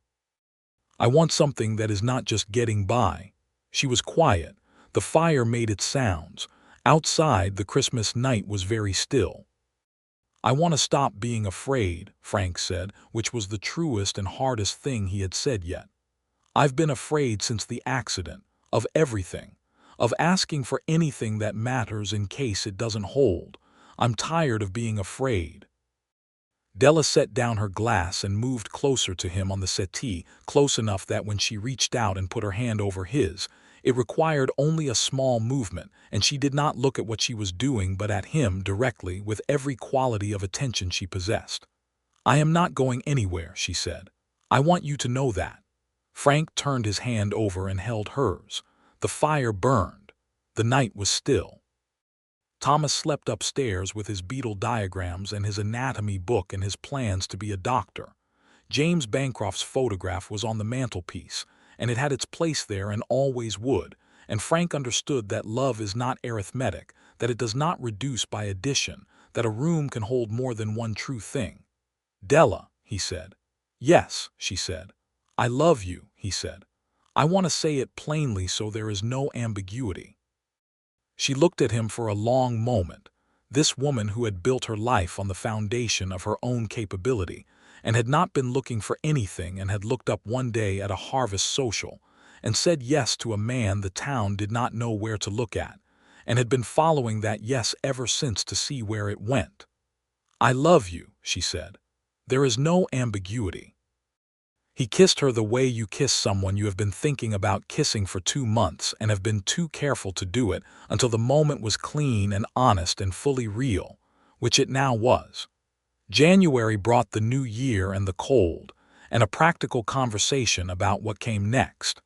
I want something that is not just getting by." She was quiet. The fire made its sounds. Outside, the Christmas night was very still. "I want to stop being afraid," Frank said, which was the truest and hardest thing he had said yet. "I've been afraid since the accident, of everything, of asking for anything that matters in case it doesn't hold. I'm tired of being afraid." Della set down her glass and moved closer to him on the settee, close enough that when she reached out and put her hand over his, it required only a small movement, and she did not look at what she was doing but at him directly with every quality of attention she possessed. "I am not going anywhere," she said. "I want you to know that." Frank turned his hand over and held hers. The fire burned. The night was still. Thomas slept upstairs with his beetle diagrams and his anatomy book and his plans to be a doctor. James Bancroft's photograph was on the mantelpiece, and it had its place there and always would, and Frank understood that love is not arithmetic, that it does not reduce by addition, that a room can hold more than one true thing. "Della," he said. "Yes," she said. "I love you," he said. "I want to say it plainly so there is no ambiguity." She looked at him for a long moment, this woman who had built her life on the foundation of her own capability, and had not been looking for anything, and had looked up one day at a harvest social, and said yes to a man the town did not know where to look at, and had been following that yes ever since to see where it went. "I love you," she said. "There is no ambiguity." He kissed her the way you kiss someone you have been thinking about kissing for 2 months and have been too careful to do it until the moment was clean and honest and fully real, which it now was. January brought the new year and the cold, and a practical conversation about what came next.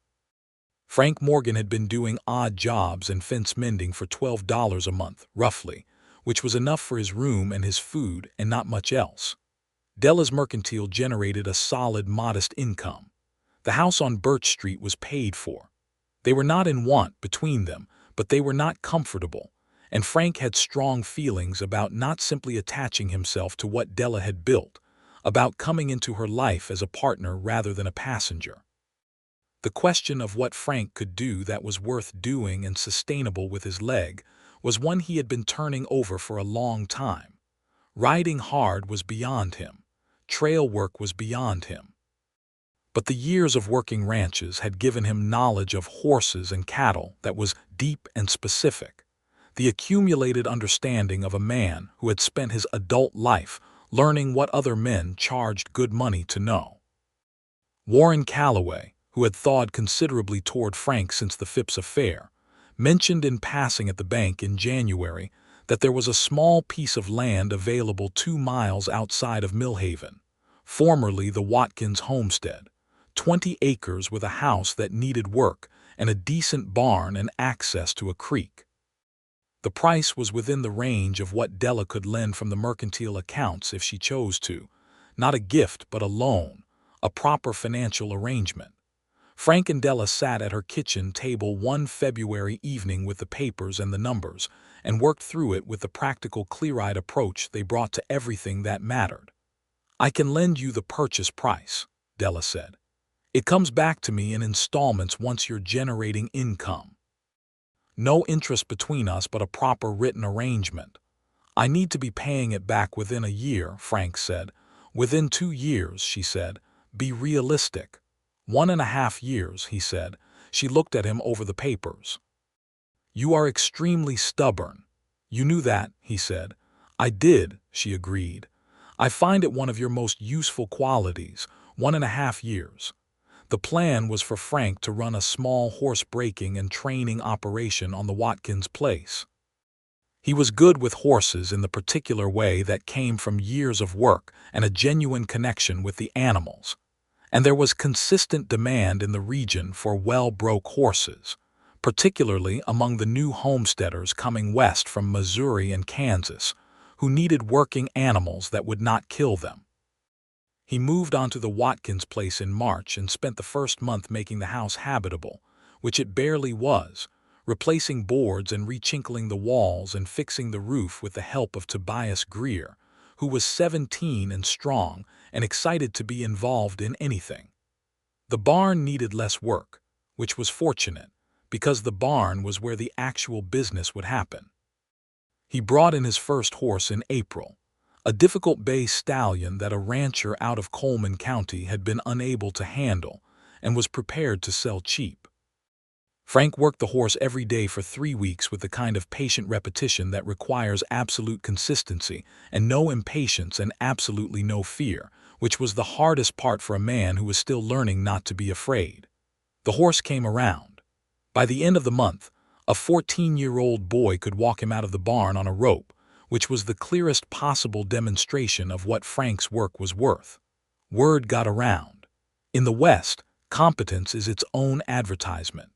Frank Morgan had been doing odd jobs and fence mending for $12 a month, roughly, which was enough for his room and his food and not much else. Della's mercantile generated a solid, modest income. The house on Birch Street was paid for. They were not in want between them, but they were not comfortable, and Frank had strong feelings about not simply attaching himself to what Della had built, about coming into her life as a partner rather than a passenger. The question of what Frank could do that was worth doing and sustainable with his leg was one he had been turning over for a long time. Riding hard was beyond him. Trail work was beyond him. But the years of working ranches had given him knowledge of horses and cattle that was deep and specific, the accumulated understanding of a man who had spent his adult life learning what other men charged good money to know. Warren Calloway, who had thawed considerably toward Frank since the Phipps affair, mentioned in passing at the bank in January that there was a small piece of land available 2 miles outside of Millhaven, formerly the Watkins homestead, 20 acres with a house that needed work and a decent barn and access to a creek. The price was within the range of what Della could lend from the mercantile accounts if she chose to, not a gift but a loan, a proper financial arrangement. Frank and Della sat at her kitchen table one February evening with the papers and the numbers, and worked through it with the practical, clear-eyed approach they brought to everything that mattered. "I can lend you the purchase price," Della said. "It comes back to me in installments once you're generating income. No interest between us but a proper written arrangement." "I need to be paying it back within a year," Frank said. "Within 2 years," she said. "Be realistic." 1.5 years, he said. She looked at him over the papers. "You are extremely stubborn." "You knew that," he said. "I did," she agreed. "I find it one of your most useful qualities. 1.5 years. The plan was for Frank to run a small horse breaking and training operation on the Watkins place. He was good with horses in the particular way that came from years of work and a genuine connection with the animals. And there was consistent demand in the region for well-broke horses, particularly among the new homesteaders coming west from Missouri and Kansas, who needed working animals that would not kill them. He moved onto the Watkins place in March and spent the first month making the house habitable, which it barely was, replacing boards and rechinkling the walls and fixing the roof with the help of Tobias Greer, who was 17 and strong and excited to be involved in anything. The barn needed less work, which was fortunate, because the barn was where the actual business would happen. He brought in his first horse in April, a difficult bay stallion that a rancher out of Coleman County had been unable to handle and was prepared to sell cheap. Frank worked the horse every day for 3 weeks with the kind of patient repetition that requires absolute consistency and no impatience and absolutely no fear, which was the hardest part for a man who was still learning not to be afraid. The horse came around. By the end of the month, a 14-year-old boy could walk him out of the barn on a rope, which was the clearest possible demonstration of what Frank's work was worth. Word got around. In the West, competence is its own advertisement.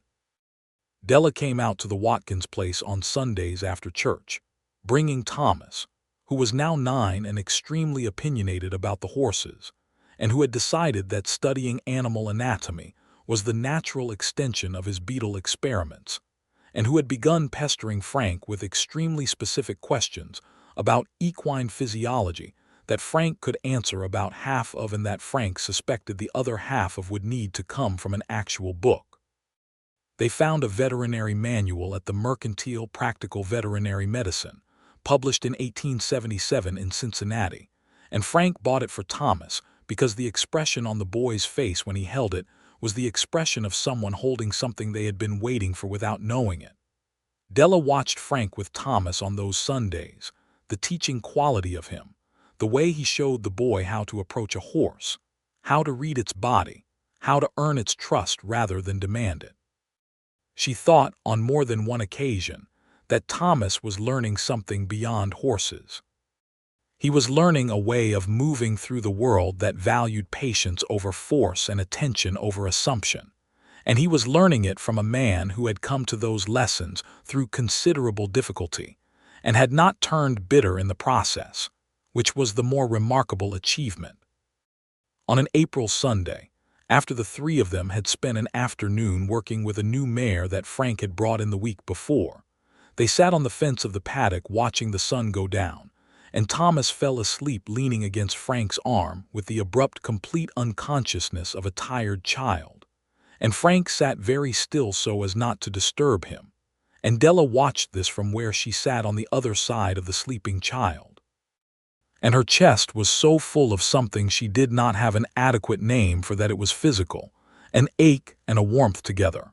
Della came out to the Watkins place on Sundays after church, bringing Thomas, who was now 9 and extremely opinionated about the horses, and who had decided that studying animal anatomy was the natural extension of his beetle experiments, and who had begun pestering Frank with extremely specific questions about equine physiology that Frank could answer about half of and that Frank suspected the other half of would need to come from an actual book. They found a veterinary manual at the Mercantile Practical Veterinary Medicine, published in 1877 in Cincinnati, and Frank bought it for Thomas because the expression on the boy's face when he held it was the expression of someone holding something they had been waiting for without knowing it. Della watched Frank with Thomas on those Sundays, the teaching quality of him, the way he showed the boy how to approach a horse, how to read its body, how to earn its trust rather than demand it. She thought, on more than one occasion, that Thomas was learning something beyond horses. He was learning a way of moving through the world that valued patience over force and attention over assumption, and he was learning it from a man who had come to those lessons through considerable difficulty, and had not turned bitter in the process, which was the more remarkable achievement. On an April Sunday, after the three of them had spent an afternoon working with a new mare that Frank had brought in the week before, they sat on the fence of the paddock watching the sun go down, and Thomas fell asleep leaning against Frank's arm with the abrupt, complete unconsciousness of a tired child, and Frank sat very still so as not to disturb him, and Della watched this from where she sat on the other side of the sleeping child. And her chest was so full of something she did not have an adequate name for that it was physical, an ache and a warmth together.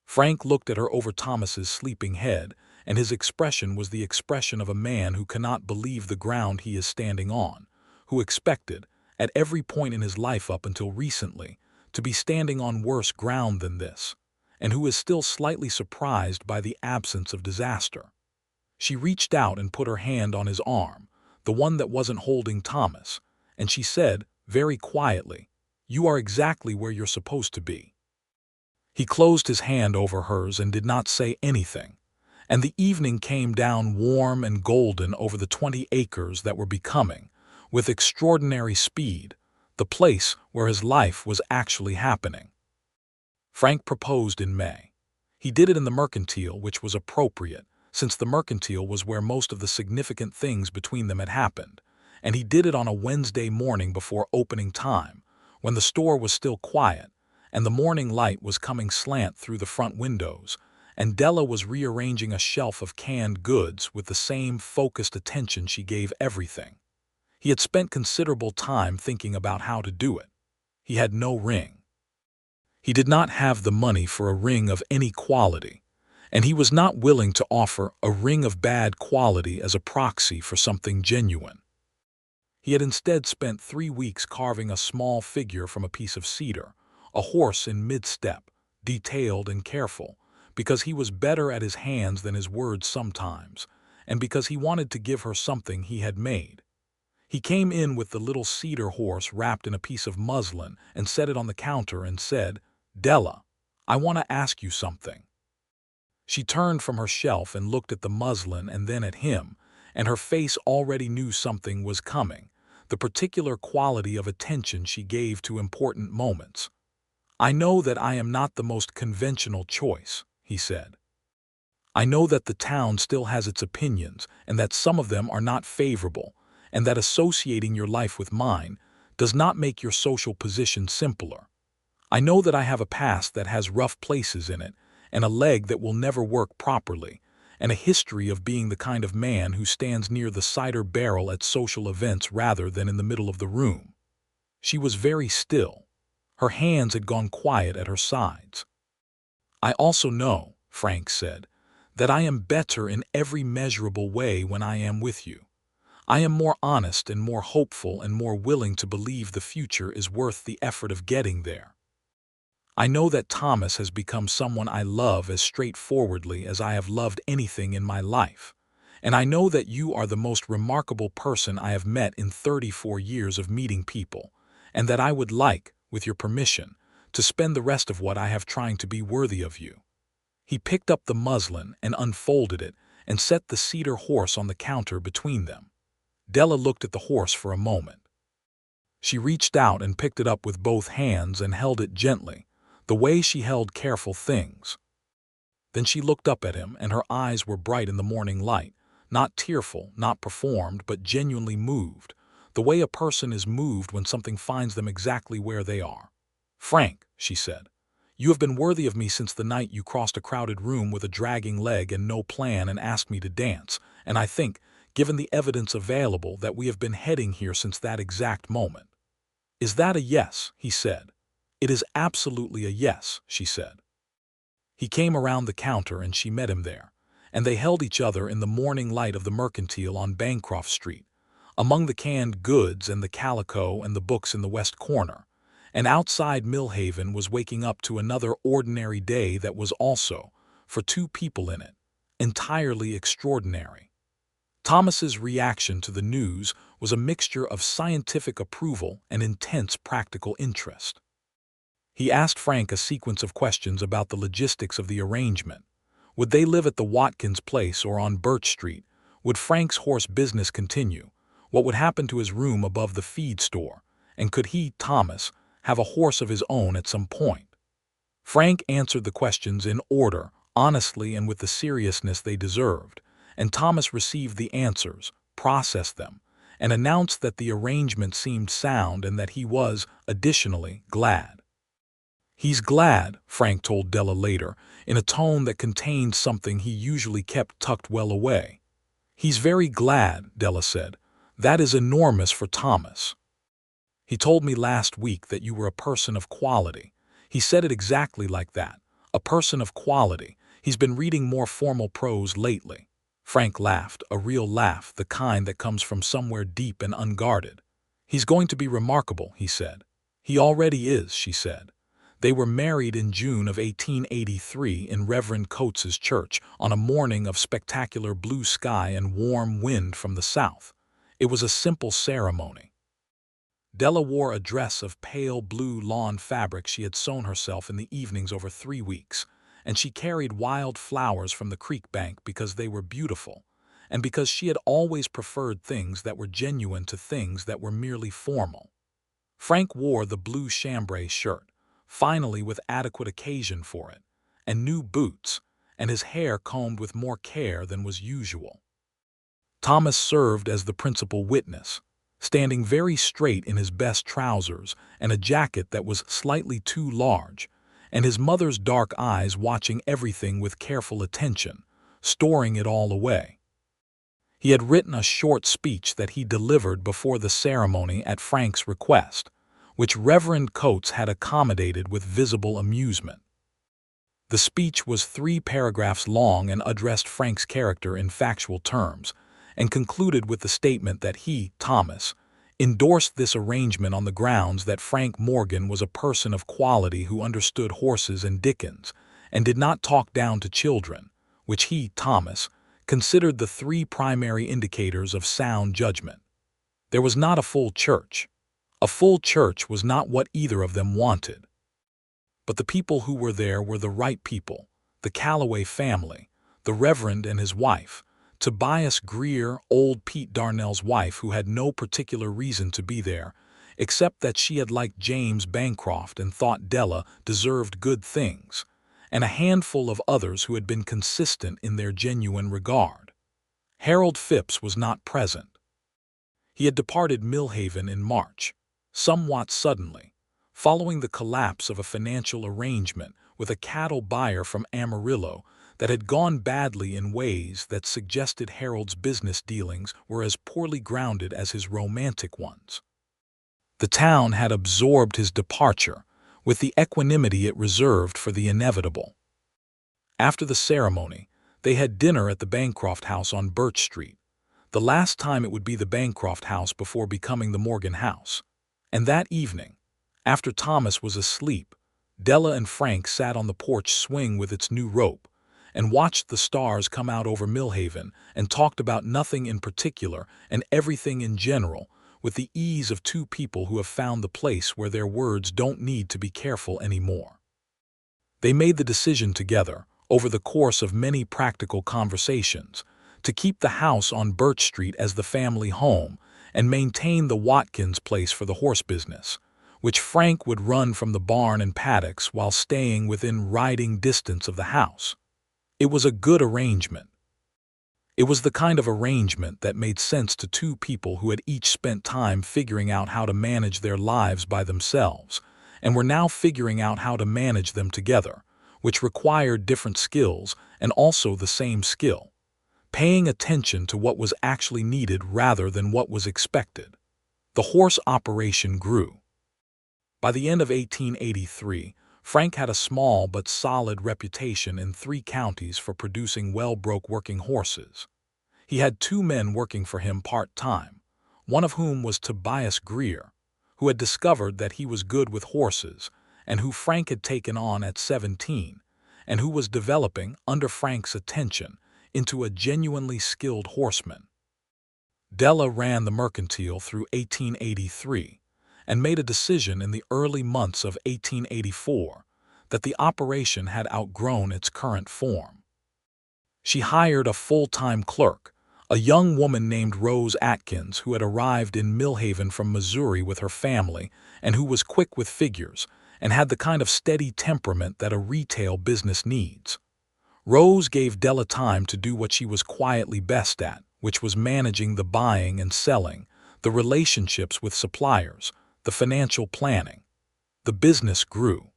Frank looked at her over Thomas's sleeping head, and his expression was the expression of a man who cannot believe the ground he is standing on, who expected, at every point in his life up until recently, to be standing on worse ground than this, and who is still slightly surprised by the absence of disaster. She reached out and put her hand on his arm, the one that wasn't holding Thomas, and she said, very quietly, "You are exactly where you're supposed to be." He closed his hand over hers and did not say anything, and the evening came down warm and golden over the 20 acres that were becoming, with extraordinary speed, the place where his life was actually happening. Frank proposed in May. He did it in the Mercantile, which was appropriate, since the Mercantile was where most of the significant things between them had happened, and he did it on a Wednesday morning before opening time, when the store was still quiet, and the morning light was coming slant through the front windows, and Della was rearranging a shelf of canned goods with the same focused attention she gave everything. He had spent considerable time thinking about how to do it. He had no ring. He did not have the money for a ring of any quality, and he was not willing to offer a ring of bad quality as a proxy for something genuine. He had instead spent 3 weeks carving a small figure from a piece of cedar, a horse in mid-step, detailed and careful, because he was better at his hands than his words sometimes, and because he wanted to give her something he had made. He came in with the little cedar horse wrapped in a piece of muslin and set it on the counter and said, "Della, I want to ask you something." She turned from her shelf and looked at the muslin and then at him, and her face already knew something was coming, the particular quality of attention she gave to important moments. "I know that I am not the most conventional choice," he said. "I know that the town still has its opinions and that some of them are not favorable, and that associating your life with mine does not make your social position simpler. I know that I have a past that has rough places in it, and a leg that will never work properly, and a history of being the kind of man who stands near the cider barrel at social events rather than in the middle of the room." She was very still. Her hands had gone quiet at her sides. "I also know," Frank said, "that I am better in every measurable way when I am with you. I am more honest and more hopeful and more willing to believe the future is worth the effort of getting there. I know that Thomas has become someone I love as straightforwardly as I have loved anything in my life, and I know that you are the most remarkable person I have met in 34 years of meeting people, and that I would like, with your permission, to spend the rest of what I have trying to be worthy of you." He picked up the muslin and unfolded it and set the cedar horse on the counter between them. Della looked at the horse for a moment. She reached out and picked it up with both hands and held it gently, the way she held careful things. Then she looked up at him, and her eyes were bright in the morning light, not tearful, not performed, but genuinely moved, the way a person is moved when something finds them exactly where they are. "Frank," she said, "you have been worthy of me since the night you crossed a crowded room with a dragging leg and no plan and asked me to dance, and I think, given the evidence available, that we have been heading here since that exact moment." "Is that a yes?" he said. "It is absolutely a yes," she said. He came around the counter and she met him there, and they held each other in the morning light of the Mercantile on Bancroft Street, among the canned goods and the calico and the books in the west corner, and outside Millhaven was waking up to another ordinary day that was also, for two people in it, entirely extraordinary. Thomas's reaction to the news was a mixture of scientific approval and intense practical interest. He asked Frank a sequence of questions about the logistics of the arrangement. Would they live at the Watkins place or on Birch Street? Would Frank's horse business continue? What would happen to his room above the feed store? And could he, Thomas, have a horse of his own at some point? Frank answered the questions in order, honestly and with the seriousness they deserved, and Thomas received the answers, processed them, and announced that the arrangement seemed sound and that he was, additionally, glad. "He's glad," Frank told Della later, in a tone that contained something he usually kept tucked well away. "He's very glad," Della said. "That is enormous for Thomas. He told me last week that you were a person of quality. He said it exactly like that. A person of quality. He's been reading more formal prose lately." Frank laughed, a real laugh, the kind that comes from somewhere deep and unguarded. "He's going to be remarkable," he said. "He already is," she said. They were married in June of 1883 in Reverend Coates's church on a morning of spectacular blue sky and warm wind from the south. It was a simple ceremony. Della wore a dress of pale blue lawn fabric she had sewn herself in the evenings over 3 weeks, and she carried wild flowers from the creek bank because they were beautiful, and because she had always preferred things that were genuine to things that were merely formal. Frank wore the blue chambray shirt, finally with adequate occasion for it, and new boots, and his hair combed with more care than was usual. Thomas served as the principal witness, standing very straight in his best trousers and a jacket that was slightly too large, and his mother's dark eyes watching everything with careful attention, storing it all away. He had written a short speech that he delivered before the ceremony at Frank's request, which Reverend Coates had accommodated with visible amusement. The speech was 3 paragraphs long and addressed Frank's character in factual terms, and concluded with the statement that he, Thomas, endorsed this arrangement on the grounds that Frank Morgan was a person of quality who understood horses and Dickens, and did not talk down to children, which he, Thomas, considered the 3 primary indicators of sound judgment. There was not a full church. A full church was not what either of them wanted. But the people who were there were the right people, the Calloway family, the Reverend and his wife, Tobias Greer, old Pete Darnell's wife, who had no particular reason to be there, except that she had liked James Bancroft and thought Della deserved good things, and a handful of others who had been consistent in their genuine regard. Harold Phipps was not present. He had departed Millhaven in March, somewhat suddenly, following the collapse of a financial arrangement with a cattle buyer from Amarillo that had gone badly in ways that suggested Harold's business dealings were as poorly grounded as his romantic ones. The town had absorbed his departure with the equanimity it reserved for the inevitable. After the ceremony, they had dinner at the Bancroft house on Birch Street, the last time it would be the Bancroft house before becoming the Morgan house. And that evening, after Thomas was asleep, Della and Frank sat on the porch swing with its new rope, and watched the stars come out over Millhaven and talked about nothing in particular and everything in general, with the ease of 2 people who have found the place where their words don't need to be careful anymore. They made the decision together, over the course of many practical conversations, to keep the house on Birch Street as the family home and maintain the Watkins place for the horse business, which Frank would run from the barn and paddocks while staying within riding distance of the house. It was a good arrangement. It was the kind of arrangement that made sense to two people who had each spent time figuring out how to manage their lives by themselves, and were now figuring out how to manage them together, which required different skills and also the same skill, paying attention to what was actually needed rather than what was expected. The horse operation grew. By the end of 1883, Frank had a small but solid reputation in 3 counties for producing well-broke working horses. He had 2 men working for him part-time, one of whom was Tobias Greer, who had discovered that he was good with horses and who Frank had taken on at 17, and who was developing, under Frank's attention, into a genuinely skilled horseman. Della ran the mercantile through 1883 and made a decision in the early months of 1884 that the operation had outgrown its current form. She hired a full-time clerk, a young woman named Rose Atkins, who had arrived in Millhaven from Missouri with her family and who was quick with figures and had the kind of steady temperament that a retail business needs. Rose gave Della time to do what she was quietly best at, which was managing the buying and selling, the relationships with suppliers, the financial planning. The business grew.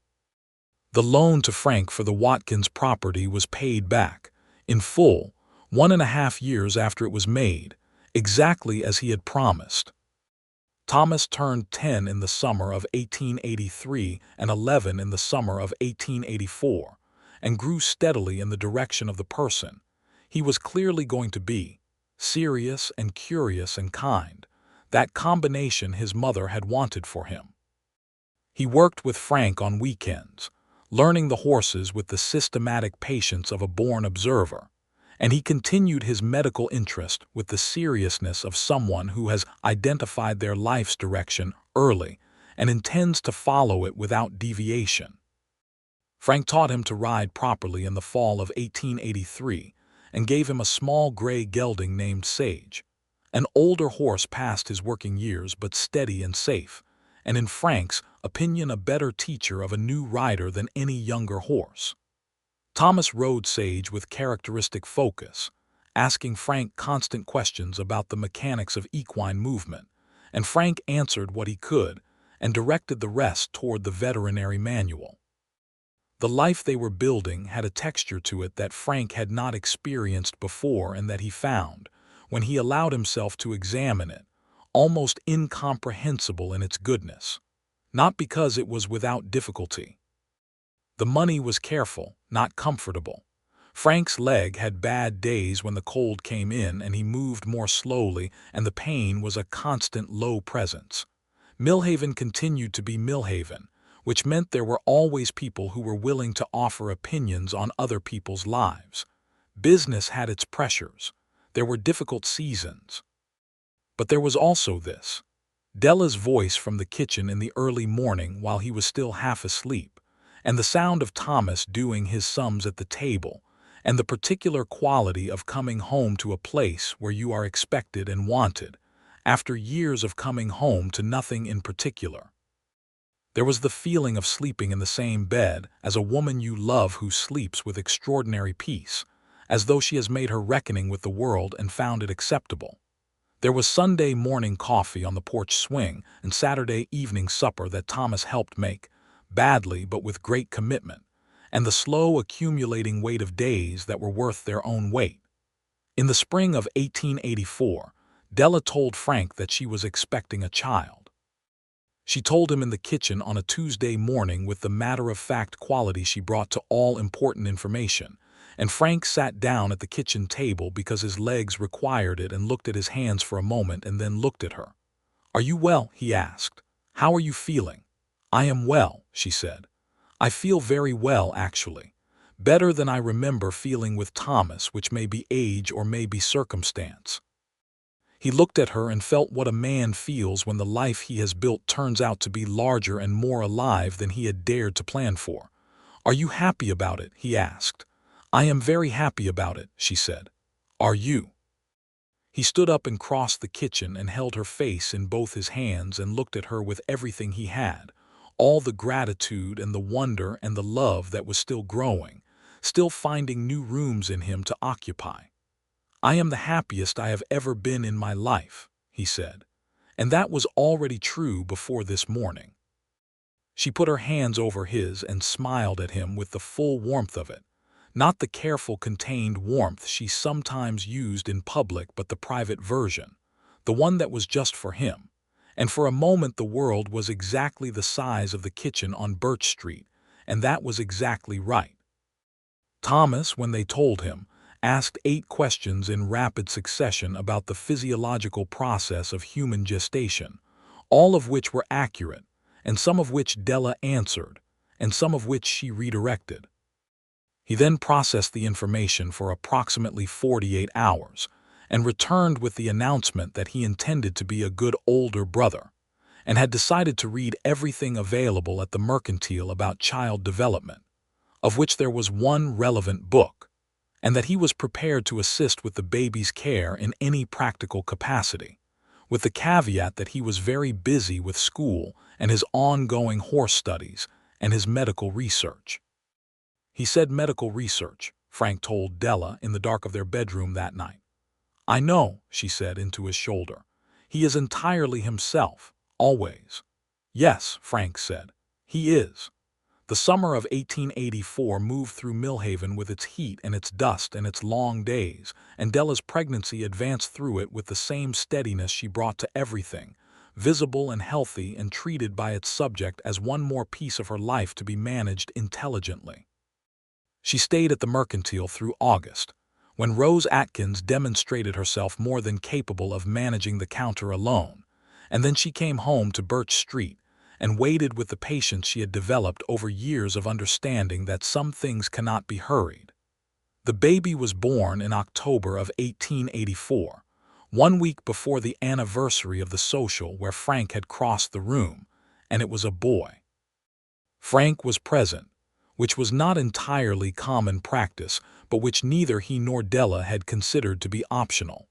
The loan to Frank for the Watkins property was paid back, in full, 1.5 years after it was made, exactly as he had promised. Thomas turned 10 in the summer of 1883 and 11 in the summer of 1884, and grew steadily in the direction of the person he was clearly going to be, serious and curious and kind, that combination his mother had wanted for him. He worked with Frank on weekends, learning the horses with the systematic patience of a born observer, and he continued his medical interest with the seriousness of someone who has identified their life's direction early and intends to follow it without deviation. Frank taught him to ride properly in the fall of 1883 and gave him a small gray gelding named Sage, an older horse past his working years but steady and safe, and in Frank's opinion a better teacher of a new rider than any younger horse. Thomas rode Sage with characteristic focus, asking Frank constant questions about the mechanics of equine movement, and Frank answered what he could and directed the rest toward the veterinary manual. The life they were building had a texture to it that Frank had not experienced before and that he found, when he allowed himself to examine it, almost incomprehensible in its goodness, not because it was without difficulty. The money was careful, not comfortable. Frank's leg had bad days when the cold came in and he moved more slowly, and the pain was a constant low presence. Millhaven continued to be Millhaven, which meant there were always people who were willing to offer opinions on other people's lives. Business had its pressures. There were difficult seasons. But there was also this. Della's voice from the kitchen in the early morning while he was still half asleep, and the sound of Thomas doing his sums at the table, and the particular quality of coming home to a place where you are expected and wanted, after years of coming home to nothing in particular. There was the feeling of sleeping in the same bed as a woman you love who sleeps with extraordinary peace, as though she has made her reckoning with the world and found it acceptable. There was Sunday morning coffee on the porch swing and Saturday evening supper that Thomas helped make, badly but with great commitment, and the slow accumulating weight of days that were worth their own weight. In the spring of 1884, Della told Frank that she was expecting a child. She told him in the kitchen on a Tuesday morning with the matter-of-fact quality she brought to all important information, and Frank sat down at the kitchen table because his legs required it and looked at his hands for a moment and then looked at her. "Are you well?" he asked. "How are you feeling?" "I am well," she said. "I feel very well, actually. Better than I remember feeling with Thomas, which may be age or may be circumstance." He looked at her and felt what a man feels when the life he has built turns out to be larger and more alive than he had dared to plan for. "Are you happy about it?" he asked. "I am very happy about it," she said. "Are you?" He stood up and crossed the kitchen and held her face in both his hands and looked at her with everything he had, all the gratitude and the wonder and the love that was still growing, still finding new rooms in him to occupy. "I am the happiest I have ever been in my life," he said, and that was already true before this morning. She put her hands over his and smiled at him with the full warmth of it, not the careful, contained warmth she sometimes used in public, but the private version, the one that was just for him. And for a moment the world was exactly the size of the kitchen on Birch Street, and that was exactly right. Thomas, when they told him, asked 8 questions in rapid succession about the physiological process of human gestation, all of which were accurate, and some of which Della answered, and some of which she redirected. He then processed the information for approximately 48 hours, and returned with the announcement that he intended to be a good older brother, and had decided to read everything available at the Mercantile about child development, of which there was one relevant book, and that he was prepared to assist with the baby's care in any practical capacity, with the caveat that he was very busy with school and his ongoing horse studies and his medical research. He said medical research, Frank told Della in the dark of their bedroom that night. "I know," she said into his shoulder. "He is entirely himself, always." "Yes," Frank said, "he is." The summer of 1884 moved through Millhaven with its heat and its dust and its long days, and Della's pregnancy advanced through it with the same steadiness she brought to everything, visible and healthy and treated by its subject as one more piece of her life to be managed intelligently. She stayed at the Mercantile through August, when Rose Atkins demonstrated herself more than capable of managing the counter alone, and then she came home to Birch Street and waited with the patience she had developed over years of understanding that some things cannot be hurried. The baby was born in October of 1884, 1 week before the anniversary of the social where Frank had crossed the room, and it was a boy. Frank was present, which was not entirely common practice, but which neither he nor Della had considered to be optional.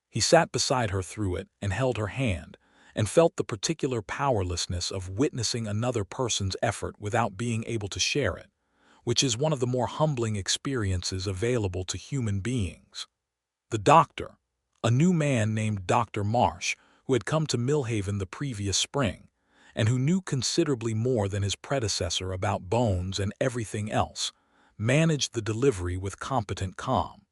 He sat beside her through it and held her hand, and felt the particular powerlessness of witnessing another person's effort without being able to share it, which is one of the more humbling experiences available to human beings. The doctor, a new man named Dr. Marsh, who had come to Millhaven the previous spring, and who knew considerably more than his predecessor about bones and everything else, managed the delivery with competent calm.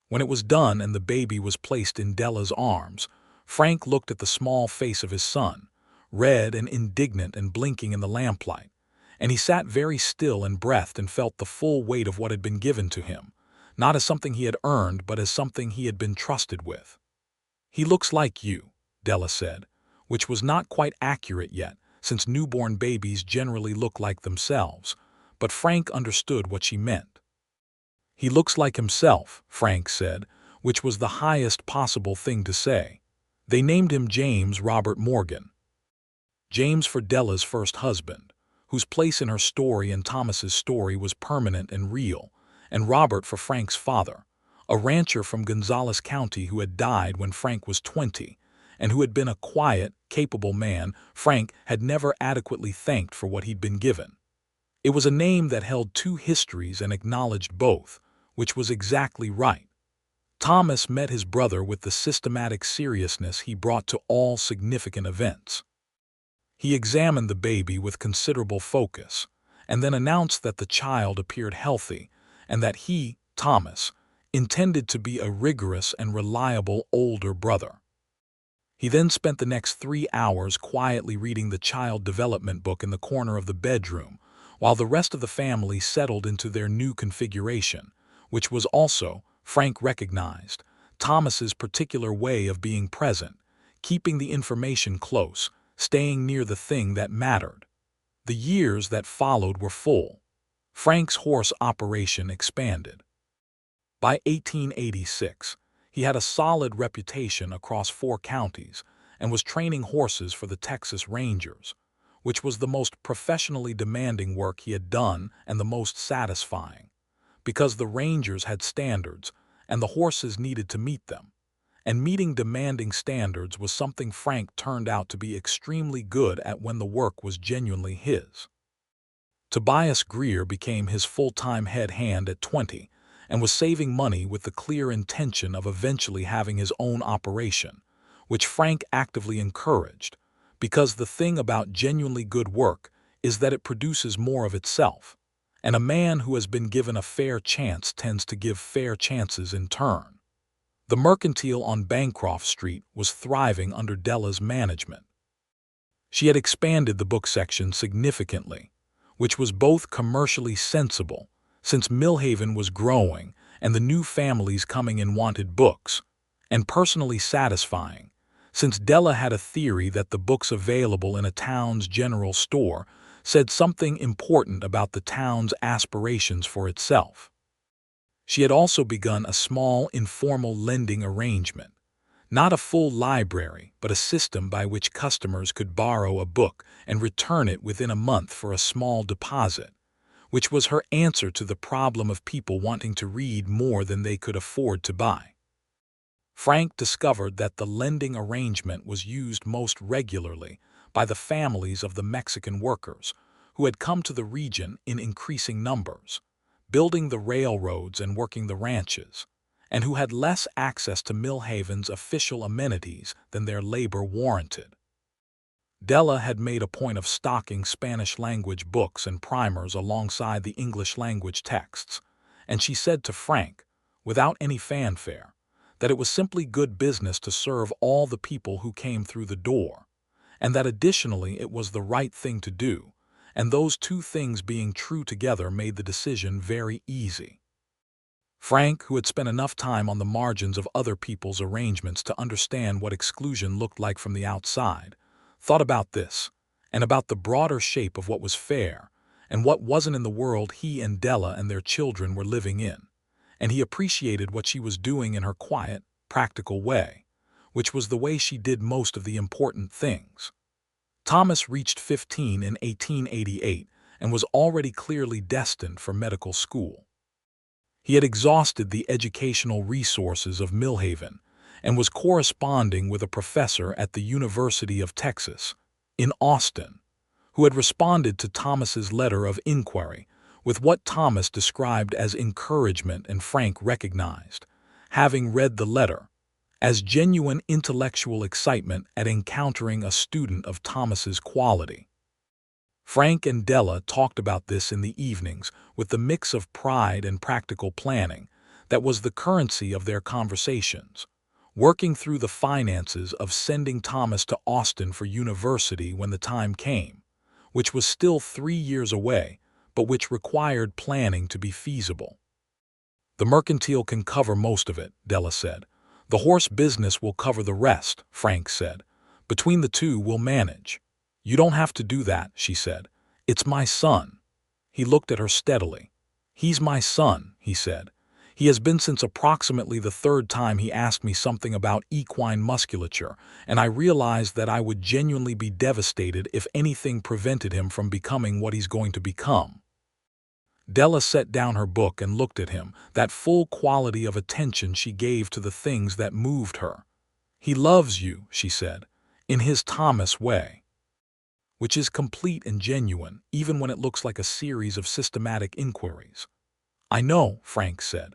When it was done and the baby was placed in Della's arms, Frank looked at the small face of his son, red and indignant and blinking in the lamplight, and he sat very still and breathed and felt the full weight of what had been given to him, not as something he had earned but as something he had been trusted with. "He looks like you," Della said, which was not quite accurate yet, since newborn babies generally look like themselves, but Frank understood what she meant. "He looks like himself," Frank said, which was the highest possible thing to say. They named him James Robert Morgan. James for Della's first husband, whose place in her story and Thomas's story was permanent and real, and Robert for Frank's father, a rancher from Gonzales County who had died when Frank was 20, and who had been a quiet, capable man Frank had never adequately thanked for what he'd been given. It was a name that held 2 histories and acknowledged both, which was exactly right. Thomas met his brother with the systematic seriousness he brought to all significant events. He examined the baby with considerable focus, and then announced that the child appeared healthy, and that he, Thomas, intended to be a rigorous and reliable older brother. He then spent the next 3 hours quietly reading the child development book in the corner of the bedroom, while the rest of the family settled into their new configuration, which was also, Frank recognized, Thomas's particular way of being present, keeping the information close, staying near the thing that mattered. The years that followed were full. Frank's horse operation expanded. By 1886, he had a solid reputation across 4 counties and was training horses for the Texas Rangers, which was the most professionally demanding work he had done and the most satisfying, because the Rangers had standards and the horses needed to meet them, and meeting demanding standards was something Frank turned out to be extremely good at when the work was genuinely his. Tobias Greer became his full-time head hand at 20 and was saving money with the clear intention of eventually having his own operation, which Frank actively encouraged, because the thing about genuinely good work is that it produces more of itself, and a man who has been given a fair chance tends to give fair chances in turn. The mercantile on Bancroft Street was thriving under Della's management. She had expanded the book section significantly, which was both commercially sensible, since Millhaven was growing and the new families coming in wanted books, and personally satisfying, since Della had a theory that the books available in a town's general store said something important about the town's aspirations for itself. She had also begun a small, informal lending arrangement. Not a full library, but a system by which customers could borrow a book and return it within a month for a small deposit, which was her answer to the problem of people wanting to read more than they could afford to buy. Frank discovered that the lending arrangement was used most regularly by the families of the Mexican workers who had come to the region in increasing numbers, building the railroads and working the ranches, and who had less access to Millhaven's official amenities than their labor warranted. Della had made a point of stocking Spanish-language books and primers alongside the English-language texts, and she said to Frank, without any fanfare, that it was simply good business to serve all the people who came through the door, and that additionally it was the right thing to do, and those two things being true together made the decision very easy. Frank, who had spent enough time on the margins of other people's arrangements to understand what exclusion looked like from the outside, thought about this, and about the broader shape of what was fair, and what wasn't in the world he and Della and their children were living in, and he appreciated what she was doing in her quiet, practical way, which was the way she did most of the important things. Thomas reached 15 in 1888 and was already clearly destined for medical school. He had exhausted the educational resources of Millhaven and was corresponding with a professor at the University of Texas, in Austin, who had responded to Thomas's letter of inquiry with what Thomas described as encouragement, and Frank recognized, having read the letter, as genuine intellectual excitement at encountering a student of Thomas's quality. Frank and Della talked about this in the evenings with the mix of pride and practical planning that was the currency of their conversations, working through the finances of sending Thomas to Austin for university when the time came, which was still 3 years away, but which required planning to be feasible. "The mercantile can cover most of it," Della said. "The horse business will cover the rest," Frank said. "Between the two we'll manage." "You don't have to do that," she said. "It's my son." He looked at her steadily. "He's my son," he said. "He has been since approximately the third time he asked me something about equine musculature, and I realized that I would genuinely be devastated if anything prevented him from becoming what he's going to become." Della set down her book and looked at him, that full quality of attention she gave to the things that moved her. "He loves you," she said, "in his Thomas way, which is complete and genuine, even when it looks like a series of systematic inquiries." "I know," Frank said.